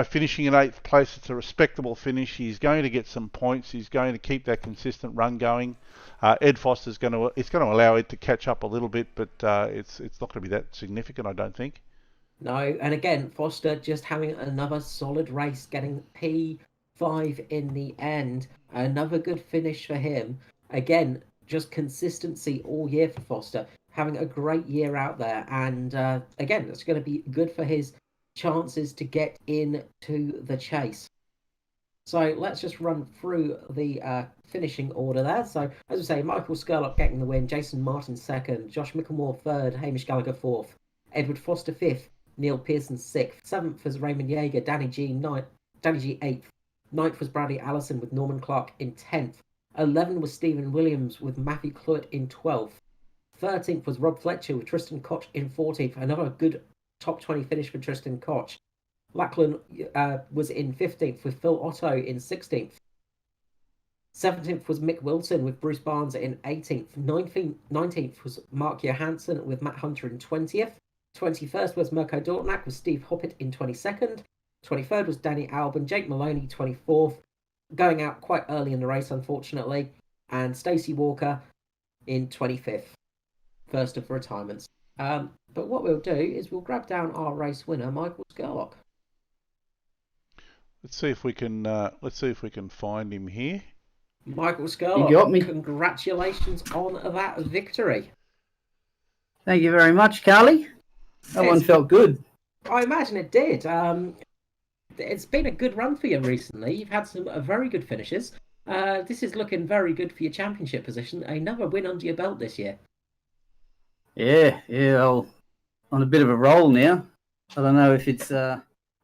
finishing in 8th place, it's a respectable finish. He's going to get some points. He's going to keep that consistent run going. Ed Foster's going to allow Ed to catch up a little bit, but it's not going to be that significant, I don't think. No, and again, Foster just having another solid race, getting P5 in the end. Another good finish for him. Again, just consistency all year for Foster, having a great year out there. And again, that's going to be good for his chances to get into the chase. So let's just run through the finishing order there. So, as we say, Michael Skurlock getting the win, Jason Martin 2nd, Josh Mickelmore 3rd, Hamish Gallagher 4th, Edward Foster 5th, Neil Pearson 6th, 7th was Raymond Jaeger, Danny G 8th, 9th was Bradley Allison with Norman Clark in 10th, 11th was Stephen Williams with Matthew Cluett in 12th, 13th was Rob Fletcher with Tristan Koch in 14th, another good top 20 finish for Tristan Koch. Lachlan was in 15th with Phil Otto in 16th. 17th was Mick Wilson with Bruce Barnes in 18th. 19th was Mark Johansson with Matt Hunter in 20th. 21st was Mirko Dortnack with Steve Hoppett in 22nd. 23rd was Danny Albon, Jake Maloney 24th, going out quite early in the race, unfortunately. And Stacey Walker in 25th, first of retirements. But what we'll do is we'll grab down our race winner, Michael Skurlock. Let's see if we can find him here. Michael Skurlock, you got me. Congratulations on that victory. Thank you very much, Carly. That one felt good. I imagine it did. It's been a good run for you recently. You've had some very good finishes. This is looking very good for your championship position. Another win under your belt this year. Yeah. I'm on a bit of a roll now. I don't know if it's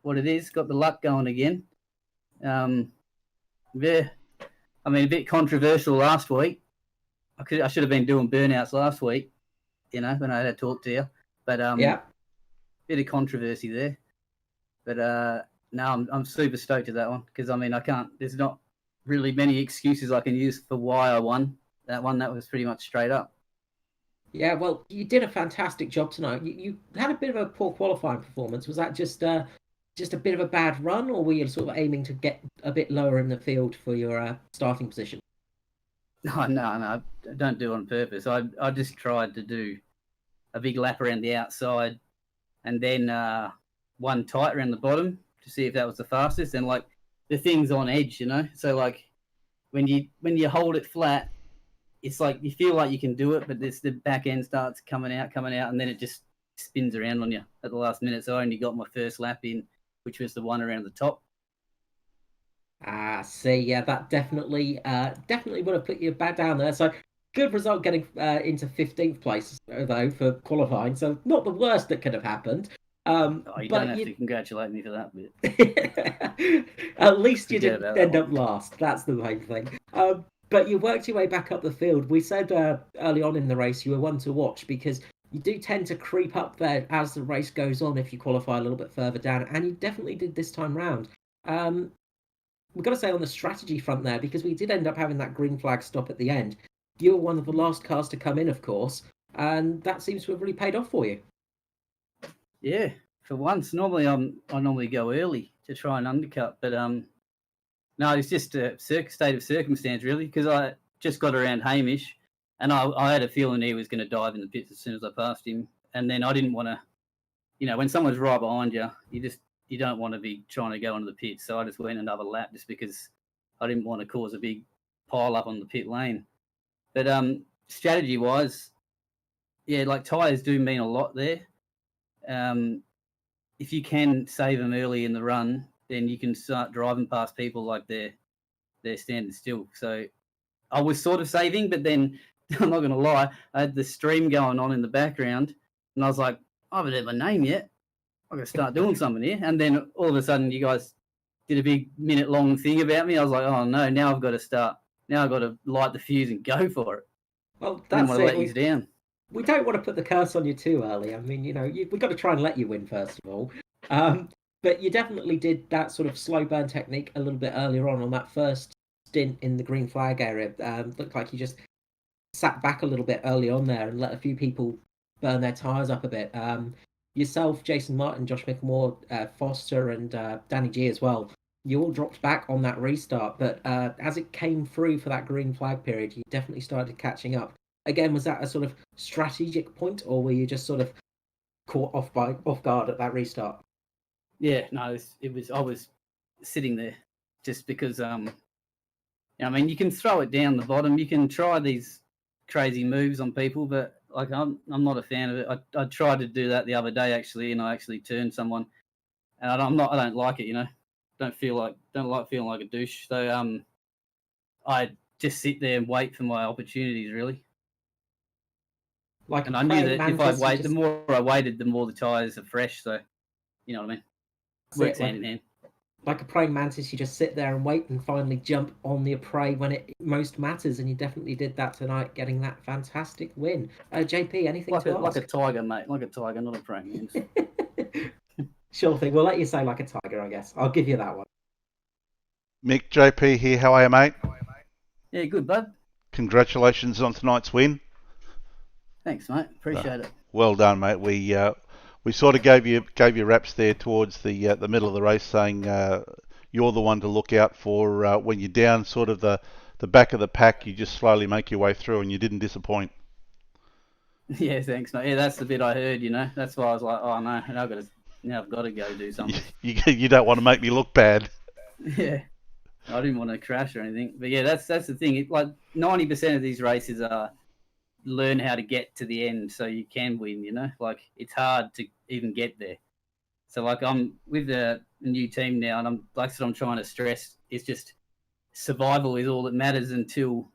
what it is. Got the luck going again. Yeah. I mean, a bit controversial last week. I should have been doing burnouts last week, when I had to talk to you. But yeah, bit of controversy there. But no, I'm super stoked at that one because I mean I can't. There's not really many excuses I can use for why I won that one. That was pretty much straight up. Yeah, well, you did a fantastic job tonight. You had a bit of a poor qualifying performance. Was that just a bit of a bad run, or were you sort of aiming to get a bit lower in the field for your starting position? No, I don't do it on purpose. I just tried to do a big lap around the outside, and then one tight around the bottom to see if that was the fastest, and like the thing's on edge, so like when you hold it flat, it's like you feel like you can do it, but the back end starts coming out, and then it just spins around on you at the last minute. So I only got my first lap in, which was the one around the top. See, yeah, that definitely would have put you back down there. So good result getting into 15th place though for qualifying. So not the worst that could have happened. You don't have to congratulate me for that bit. At least you didn't end up last. That's the main thing. But you worked your way back up the field. We said early on in the race you were one to watch because you do tend to creep up there as the race goes on if you qualify a little bit further down, and you definitely did this time round. We've got to say on the strategy front there, because we did end up having that green flag stop at the end. You were one of the last cars to come in, of course, and that seems to have really paid off for you. Yeah, for once. Normally I normally go early to try and undercut, but no, it's just a state of circumstance really, because I just got around Hamish, and I had a feeling he was going to dive in the pits as soon as I passed him, and then I didn't want to, when someone's right behind you, you don't want to be trying to go into the pits, so I just went another lap just because I didn't want to cause a big pile up on the pit lane. But strategy wise, yeah, like tyres do mean a lot there. If you can save them early in the run, then you can start driving past people like they're standing still. So I was sort of saving, but then I'm not going to lie, I had the stream going on in the background, and I was like, I haven't had my name yet. I'm going to start doing something here. And then all of a sudden, you guys did a big minute-long thing about me. I was like, oh no, now I've got to start. Now I've got to light the fuse and go for it. Well, I didn't want to let you down. We don't want to put the curse on you too early. I mean, we've got to try and let you win first of all. But you definitely did that sort of slow burn technique a little bit earlier on that first stint in the green flag area. Looked like you just sat back a little bit early on there and let a few people burn their tyres up a bit. Yourself, Jason Martin, Josh Micklemore, Foster, and Danny G as well. You all dropped back on that restart, but as it came through for that green flag period, you definitely started catching up. Again, was that a sort of strategic point, or were you just sort of caught off guard at that restart? Yeah, no, it was. I was sitting there just because. I mean, you can throw it down the bottom. You can try these crazy moves on people, but like I'm not a fan of it. I tried to do that the other day actually, and I actually turned someone, and I don't like it. Don't like feeling like a douche. So I just sit there and wait for my opportunities really. And I knew that if I wait, the more I waited, the more the tyres are fresh. So, you know what I mean? Works hand in hand. Like a praying mantis, you just sit there and wait and finally jump on the prey when it most matters. And you definitely did that tonight, getting that fantastic win. JP, anything to ask? Like a tiger, mate. Like a tiger, not a praying mantis. Sure thing. We'll let you say like a tiger, I guess. I'll give you that one. Mick, JP here. How are you, mate? Yeah, good, bud. Congratulations on tonight's win. Thanks, mate. Appreciate it. Well done, mate. We sort of gave you raps there towards the middle of the race, saying you're the one to look out for when you're down sort of the back of the pack. You just slowly make your way through, and you didn't disappoint. Yeah, thanks, mate. Yeah, that's the bit I heard. That's why I was like, oh no, I've got to go do something. You don't want to make me look bad. Yeah, I didn't want to crash or anything. But yeah, that's the thing. Like 90% of these races are learn how to get to the end so you can win. Like it's hard to even get there. So like I'm with a new team now, and I'm trying to stress it's just survival is all that matters until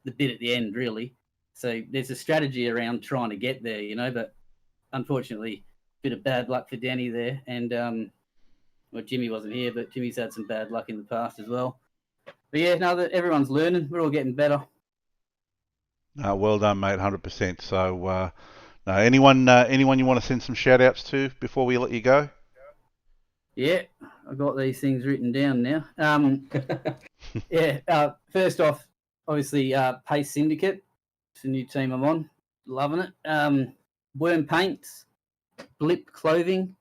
the bit at the end, really. So there's a strategy around trying to get there, but unfortunately, a bit of bad luck for Danny there, and well, Jimmy wasn't here, but Jimmy's had some bad luck in the past as well. But yeah, now that everyone's learning, we're all getting better. Well done, mate, 100%. So, anyone you want to send some shout-outs to before we let you go? Yeah, I've got these things written down now. Yeah, first off, obviously, Pace Syndicate. It's a new team I'm on. Loving it. Worm Paints, Blip Clothing,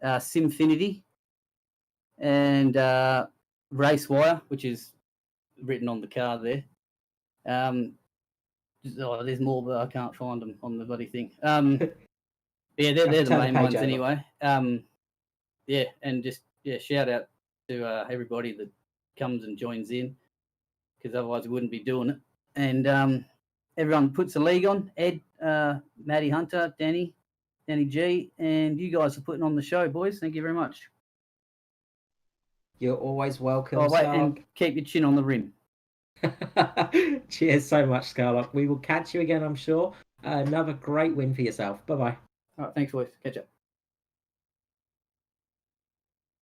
Simfinity, and Race Wire, which is written on the car there. There's more, but I can't find them on the bloody thing. Yeah, they're the main ones anyway. yeah, and just shout out to everybody that comes and joins in, because otherwise we wouldn't be doing it. And everyone puts the league on. Ed, Matty Hunter, Danny G, and you guys for putting on the show, boys. Thank you very much. You're always welcome. Oh, wait, and keep your chin on the rim. Cheers so much, Scarlock. We will catch you again, I'm sure. Another great win for yourself. Bye-bye. All right, thanks, boys. Catch up.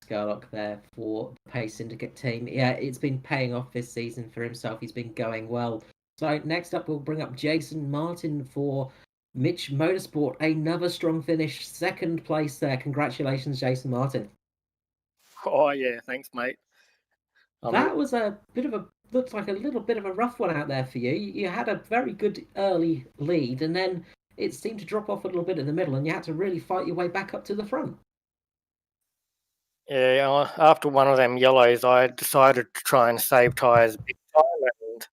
Scarlock there for the Pace Syndicate team. Yeah, it's been paying off this season for himself. He's been going well. So next up, we'll bring up Jason Martin for Mitch Motorsport. Another strong finish, second place there. Congratulations, Jason Martin. Oh, yeah, thanks, mate. That was a bit of looks like a little bit of a rough one out there for you. You had a very good early lead, and then it seemed to drop off a little bit in the middle, and you had to really fight your way back up to the front. Yeah, after one of them yellows, I decided to try and save tyres big time, and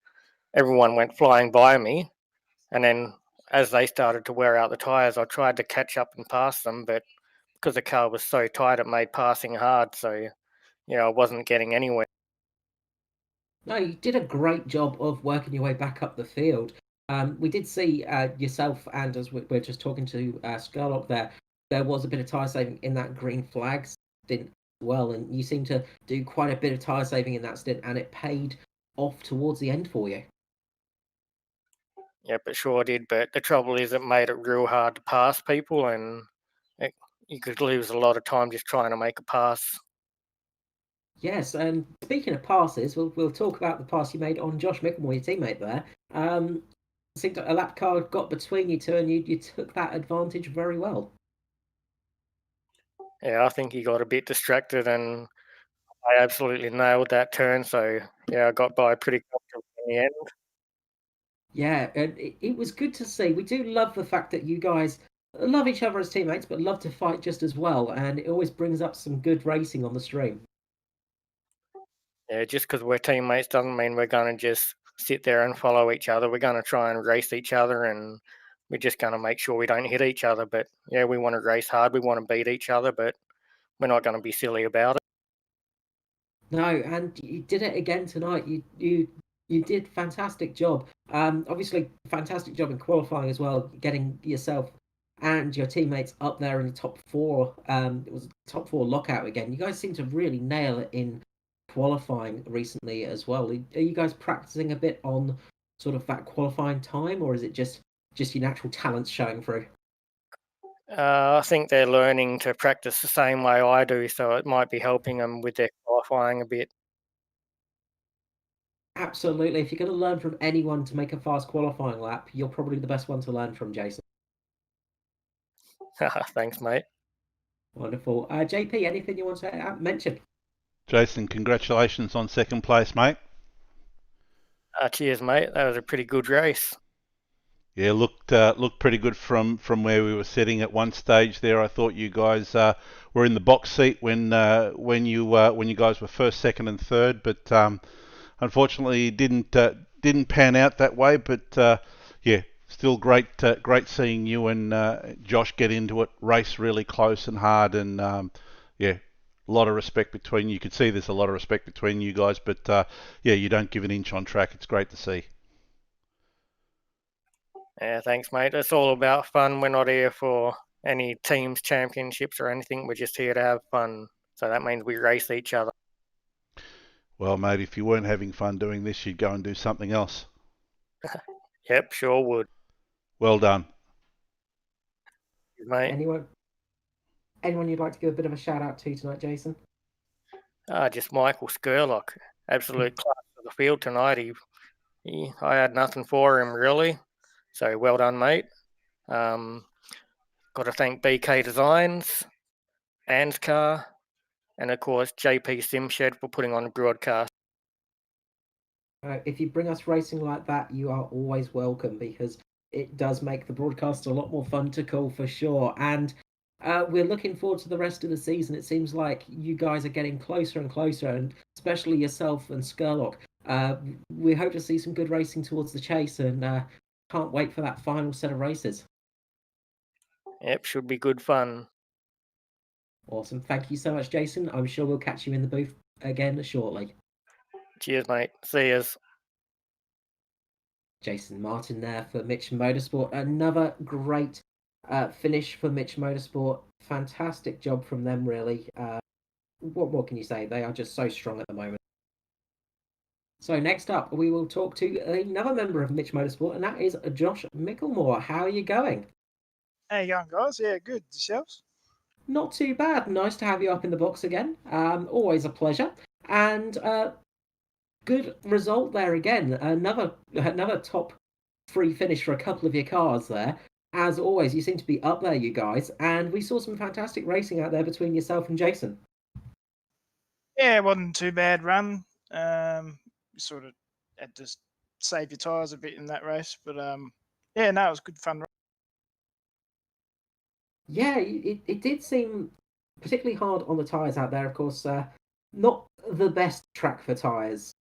everyone went flying by me. And then as they started to wear out the tyres, I tried to catch up and pass them, but because the car was so tight, it made passing hard. So, I wasn't getting anywhere. No, you did a great job of working your way back up the field. We did see yourself, and as we're just talking to Scarlock there was a bit of tyre saving in that green flag stint as well, and you seem to do quite a bit of tyre saving in that stint, and it paid off towards the end for you. Yep, it sure did, but the trouble is it made it real hard to pass people, and you could lose a lot of time just trying to make a pass. Yes, and speaking of passes, we'll talk about the pass you made on Josh Mickelmore, your teammate there. It seemed a lap car got between you two, and you took that advantage very well. Yeah, I think he got a bit distracted, and I absolutely nailed that turn. So, yeah, I got by pretty comfortably in the end. Yeah, and it was good to see. We do love the fact that you guys love each other as teammates, but love to fight just as well, and it always brings up some good racing on the stream. Yeah, just because we're teammates doesn't mean we're going to just sit there and follow each other. We're going to try and race each other, and we're just going to make sure we don't hit each other. But yeah, we want to race hard. We want to beat each other, but we're not going to be silly about it. No, and you did it again tonight. You did fantastic job. Obviously, fantastic job in qualifying as well, getting yourself and your teammates up there in the top four. It was top four lockout again. You guys seem to really nail it in qualifying recently as well. Are you guys practicing a bit on sort of that qualifying time, or is it just your natural talents showing through? I think they're learning to practice the same way I do, so it might be helping them with their qualifying a bit. Absolutely. If you're going to learn from anyone to make a fast qualifying lap, you're probably the best one to learn from, Jason. Thanks, mate. Wonderful. JP, anything you want to mention? Jason, congratulations on second place, mate. Cheers, mate. That was a pretty good race. Yeah, looked pretty good from where we were sitting at one stage there. I thought you guys were in the box seat when you guys were first, second, and third, but unfortunately it didn't pan out that way. But yeah, still great seeing you and Josh get into it, race really close and hard, and yeah. A lot of respect between you. Could see there's a lot of respect between you guys, but yeah, you don't give an inch on track. It's great to see. Yeah, thanks, mate. It's all about fun. We're not here for any teams, championships, or anything. We're just here to have fun. So that means we race each other. Well, mate, if you weren't having fun doing this, you'd go and do something else. Yep, sure would. Well done. Mate. Anyone you'd like to give a bit of a shout out to tonight, Jason? Just Michael Skurlock. Absolute class of the field tonight. I had nothing for him, really. So well done, mate. Got to thank BK Designs, ANZCAR, and of course JP Simshed for putting on the broadcast. If you bring us racing like that, you are always welcome, because it does make the broadcast a lot more fun to call for sure. And we're looking forward to the rest of the season. It seems like you guys are getting closer and closer, and especially yourself and Skurlock. We hope to see some good racing towards the chase, and can't wait for that final set of races. Yep, should be good fun. Awesome. Thank you so much, Jason. I'm sure we'll catch you in the booth again shortly. Cheers, mate. See yous. Jason Martin there for Mitch Motorsport. Another great finish for Mitch Motorsport. Fantastic job from them, really. What more can you say? They are just so strong at the moment. So next up, we will talk to another member of Mitch Motorsport, and that is Josh Micklemore. How are you going? How you going, guys? Yeah, good. Yourselves? Not too bad. Nice to have you up in the box again. Always a pleasure. And good result there again. Another top three finish for a couple of your cars there. As always, you seem to be up there, you guys. And we saw some fantastic racing out there between yourself and Jason. Yeah, it wasn't too bad run. You sort of had to save your tyres a bit in that race, but yeah, no, it was good fun. Yeah, it did seem particularly hard on the tyres out there. Of course, not the best track for tyres,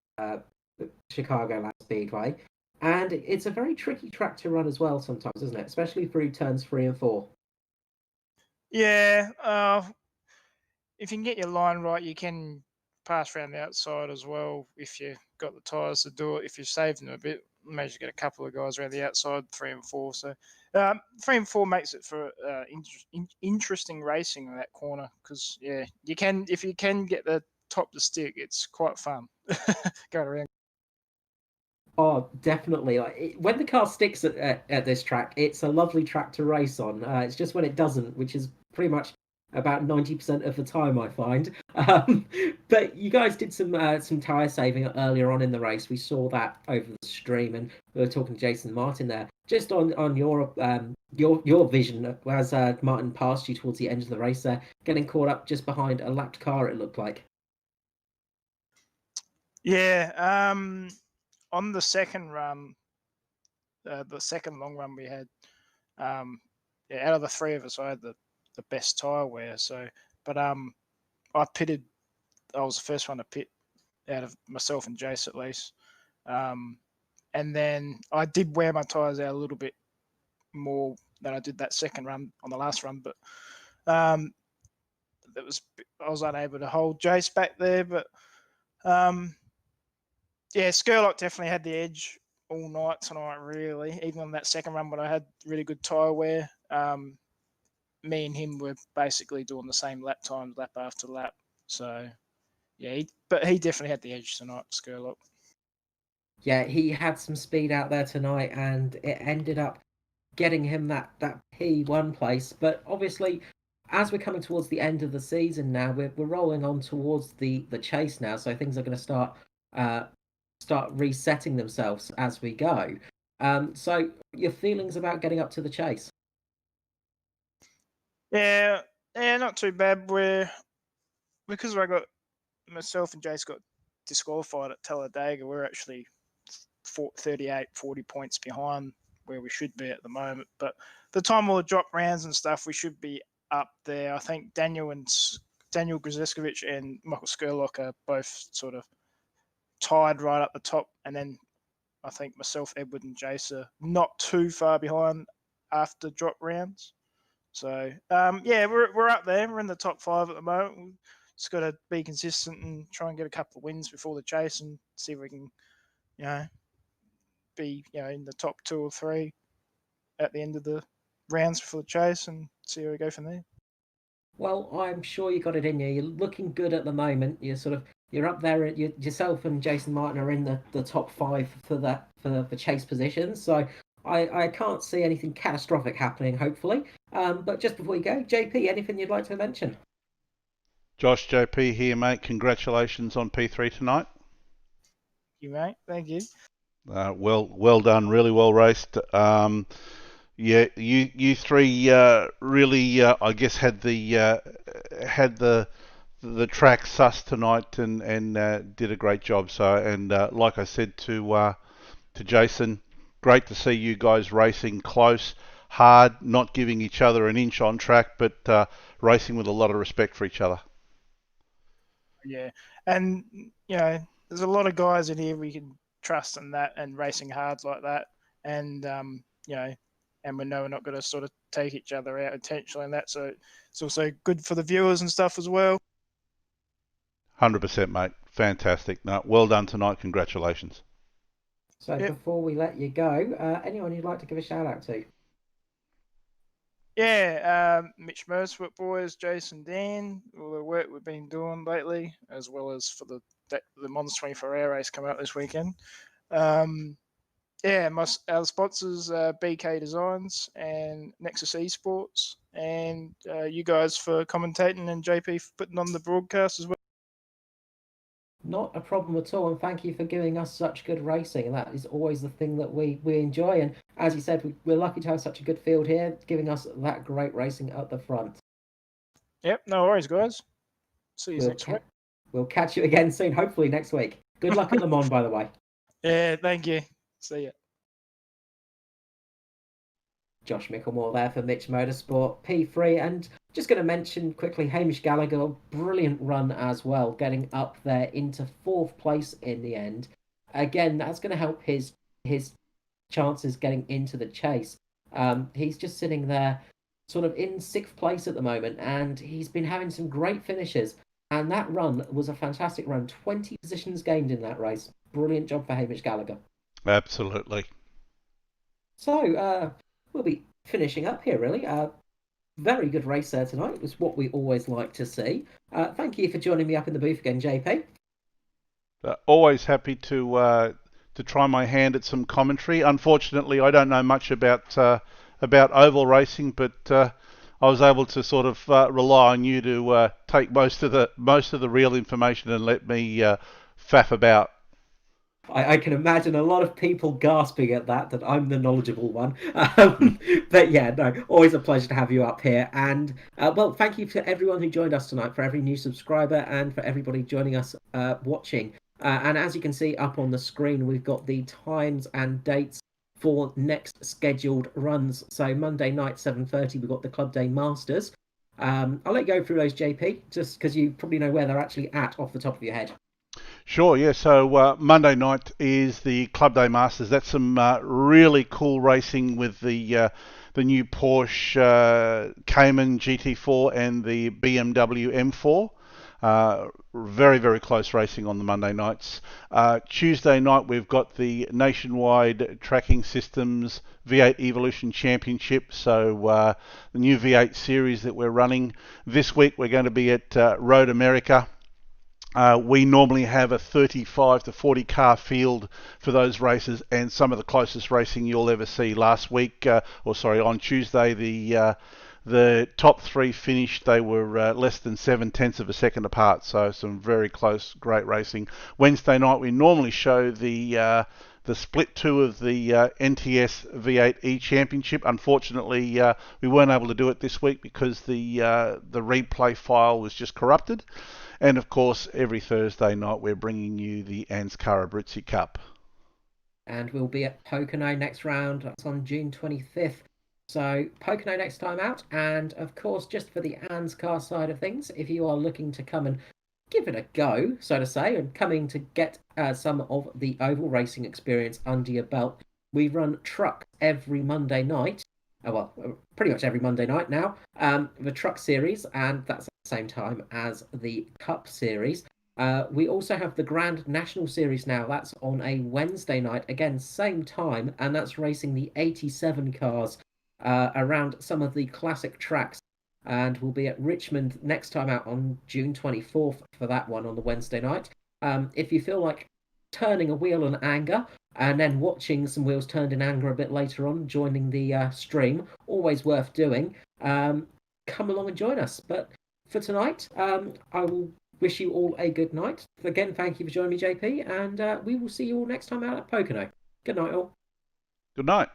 Chicagoland Speedway. And it's a very tricky track to run as well sometimes, isn't it? Especially through turns 3 and 4. Yeah, if you can get your line right, you can pass around the outside as well if you've got the tyres to do it. If you save them a bit, maybe you get a couple of guys around the outside, 3 and 4. So 3 and 4 makes it for interesting racing in that corner because, yeah, you can if you can get the top to stick, it's quite fun going around. Oh, definitely. When the car sticks at this track, it's a lovely track to race on. It's just when it doesn't, which is pretty much about 90% of the time, I find. But you guys did some tyre saving earlier on in the race. We saw that over the stream, and we were talking to Jason Martin there. Just on your vision as Martin passed you towards the end of the race there, getting caught up just behind a lapped car, it looked like. Yeah, on the second run, the second long run we had, yeah, out of the three of us, I had the best tyre wear. So, but I pitted. I was the first one to pit out of myself and Jace at least. And then I did wear my tyres out a little bit more than I did that second run on the last run, but I was unable to hold Jace back there. But yeah, Skurlock definitely had the edge all night tonight, really. Even on that second run, when I had really good tyre wear, me and him were basically doing the same lap times, lap after lap. So, yeah, but he definitely had the edge tonight, Skurlock. Yeah, he had some speed out there tonight, and it ended up getting him that P1 place. But obviously, as we're coming towards the end of the season now, we're rolling on towards the chase now, so things are going to start resetting themselves as we go. So your feelings about getting up to the chase? Yeah, not too bad. Because myself and Jace got disqualified at Talladega, we're actually 40 points behind where we should be at the moment. But the time we'll drop rounds and stuff, we should be up there. I think Daniel Grzeskovic and Michael Skurlock are both sort of tied right up the top, and then I think myself, Edward, and Jace are not too far behind after drop rounds. So yeah, we're up there. We're in the top 5 at the moment. We've just got to be consistent and try and get a couple of wins before the chase, and see if we can, be in the top 2 or 3 at the end of the rounds before the chase, and see where we go from there. Well, I'm sure you got it in you. You're looking good at the moment. You're up there. Yourself and Jason Martin are in the top 5 for the chase positions. So I can't see anything catastrophic happening, hopefully. But just before you go, JP, anything you'd like to mention? Josh, JP here, mate. Congratulations on P3 tonight. Thank you, mate. Thank you. Well done. Really well raced. Yeah, you three really, I guess, had the track sus tonight, and did a great job. So, and like I said to Jason, great to see you guys racing close, hard, not giving each other an inch on track, but racing with a lot of respect for each other. Yeah, and there's a lot of guys in here we can trust in that, and racing hard like that, and and we know we're not going to sort of take each other out intentionally and that. So it's also good for the viewers and stuff as well. 100%, mate. Fantastic. No, well done tonight. Congratulations. So before we let you go, anyone you'd like to give a shout out to? Yeah, Mitch Motorsport boys, Jason, Dan, all the work we've been doing lately, as well as for the Monster 24-hour race coming up this weekend. Our sponsors, BK Designs and Nexus Esports, and you guys for commentating and JP for putting on the broadcast as well. Not a problem at all, and thank you for giving us such good racing. And that is always the thing that we enjoy. And as you said, we're lucky to have such a good field here, giving us that great racing at the front. Yep, no worries, guys. See you next week. We'll catch you again soon, hopefully next week. Good luck at Le Mans, by the way. Yeah, thank you. See ya. Josh Mickelmore there for Mitch Motorsport, P3, and just going to mention quickly Hamish Gallagher, brilliant run as well, getting up there into 4th place in the end. Again, that's going to help his chances getting into the chase. He's just sitting there sort of in 6th place at the moment, and he's been having some great finishes, and that run was a fantastic run. 20 positions gained in that race. Brilliant job for Hamish Gallagher. Absolutely. So, we'll be finishing up here, really. Very good race there tonight. It was what we always like to see. Thank you for joining me up in the booth again, JP. Always happy to try my hand at some commentary. Unfortunately, I don't know much about oval racing, but I was able to sort of rely on you to take most of the real information and let me faff about. I can imagine a lot of people gasping at that I'm the knowledgeable one. But yeah, no, always a pleasure to have you up here. And well, thank you to everyone who joined us tonight, for every new subscriber and for everybody joining us watching. And as you can see up on the screen, we've got the times and dates for next scheduled runs. So Monday night, 7:30, we've got the Club Day Masters. I'll let you go through those, JP, just because you probably know where they're actually at off the top of your head. Sure, yeah. So Monday night is the Club Day Masters. That's some really cool racing with the new Porsche Cayman GT4 and the BMW M4. Very, very close racing on the Monday nights. Tuesday night we've got the Nationwide Tracking Systems V8 Evolution Championship. So the new V8 series that we're running. This week we're going to be at Road America. We normally have a 35 to 40 car field for those races, and some of the closest racing you'll ever see. Last week, on Tuesday, the top 3 finished. They were less than 7/10 of a second apart, so some very close, great racing. Wednesday night, we normally show the split 2 of the NTS V8E Championship. Unfortunately, we weren't able to do it this week because the replay file was just corrupted. And of course, every Thursday night we're bringing you the ANZCAR Abruzzi Cup. And we'll be at Pocono next round. That's on June 25th. So Pocono next time out. And of course, just for the ANZCAR side of things, if you are looking to come and give it a go, so to say, and coming to get some of the oval racing experience under your belt, we run truck every Monday night. Pretty much every Monday night now. The truck series, and that's at the same time as the Cup series. We also have the Grand National Series now. That's on a Wednesday night, again, same time, and that's racing the 87 cars around some of the classic tracks. And we'll be at Richmond next time out on June 24th for that one on the Wednesday night. If you feel like turning a wheel in anger and then watching some wheels turned in anger a bit later on, joining the stream, always worth doing, come along and join us. But for tonight, I will wish you all a good night. Again, thank you for joining me, JP, and we will see you all next time out at Pocono. Good night, all. Good night.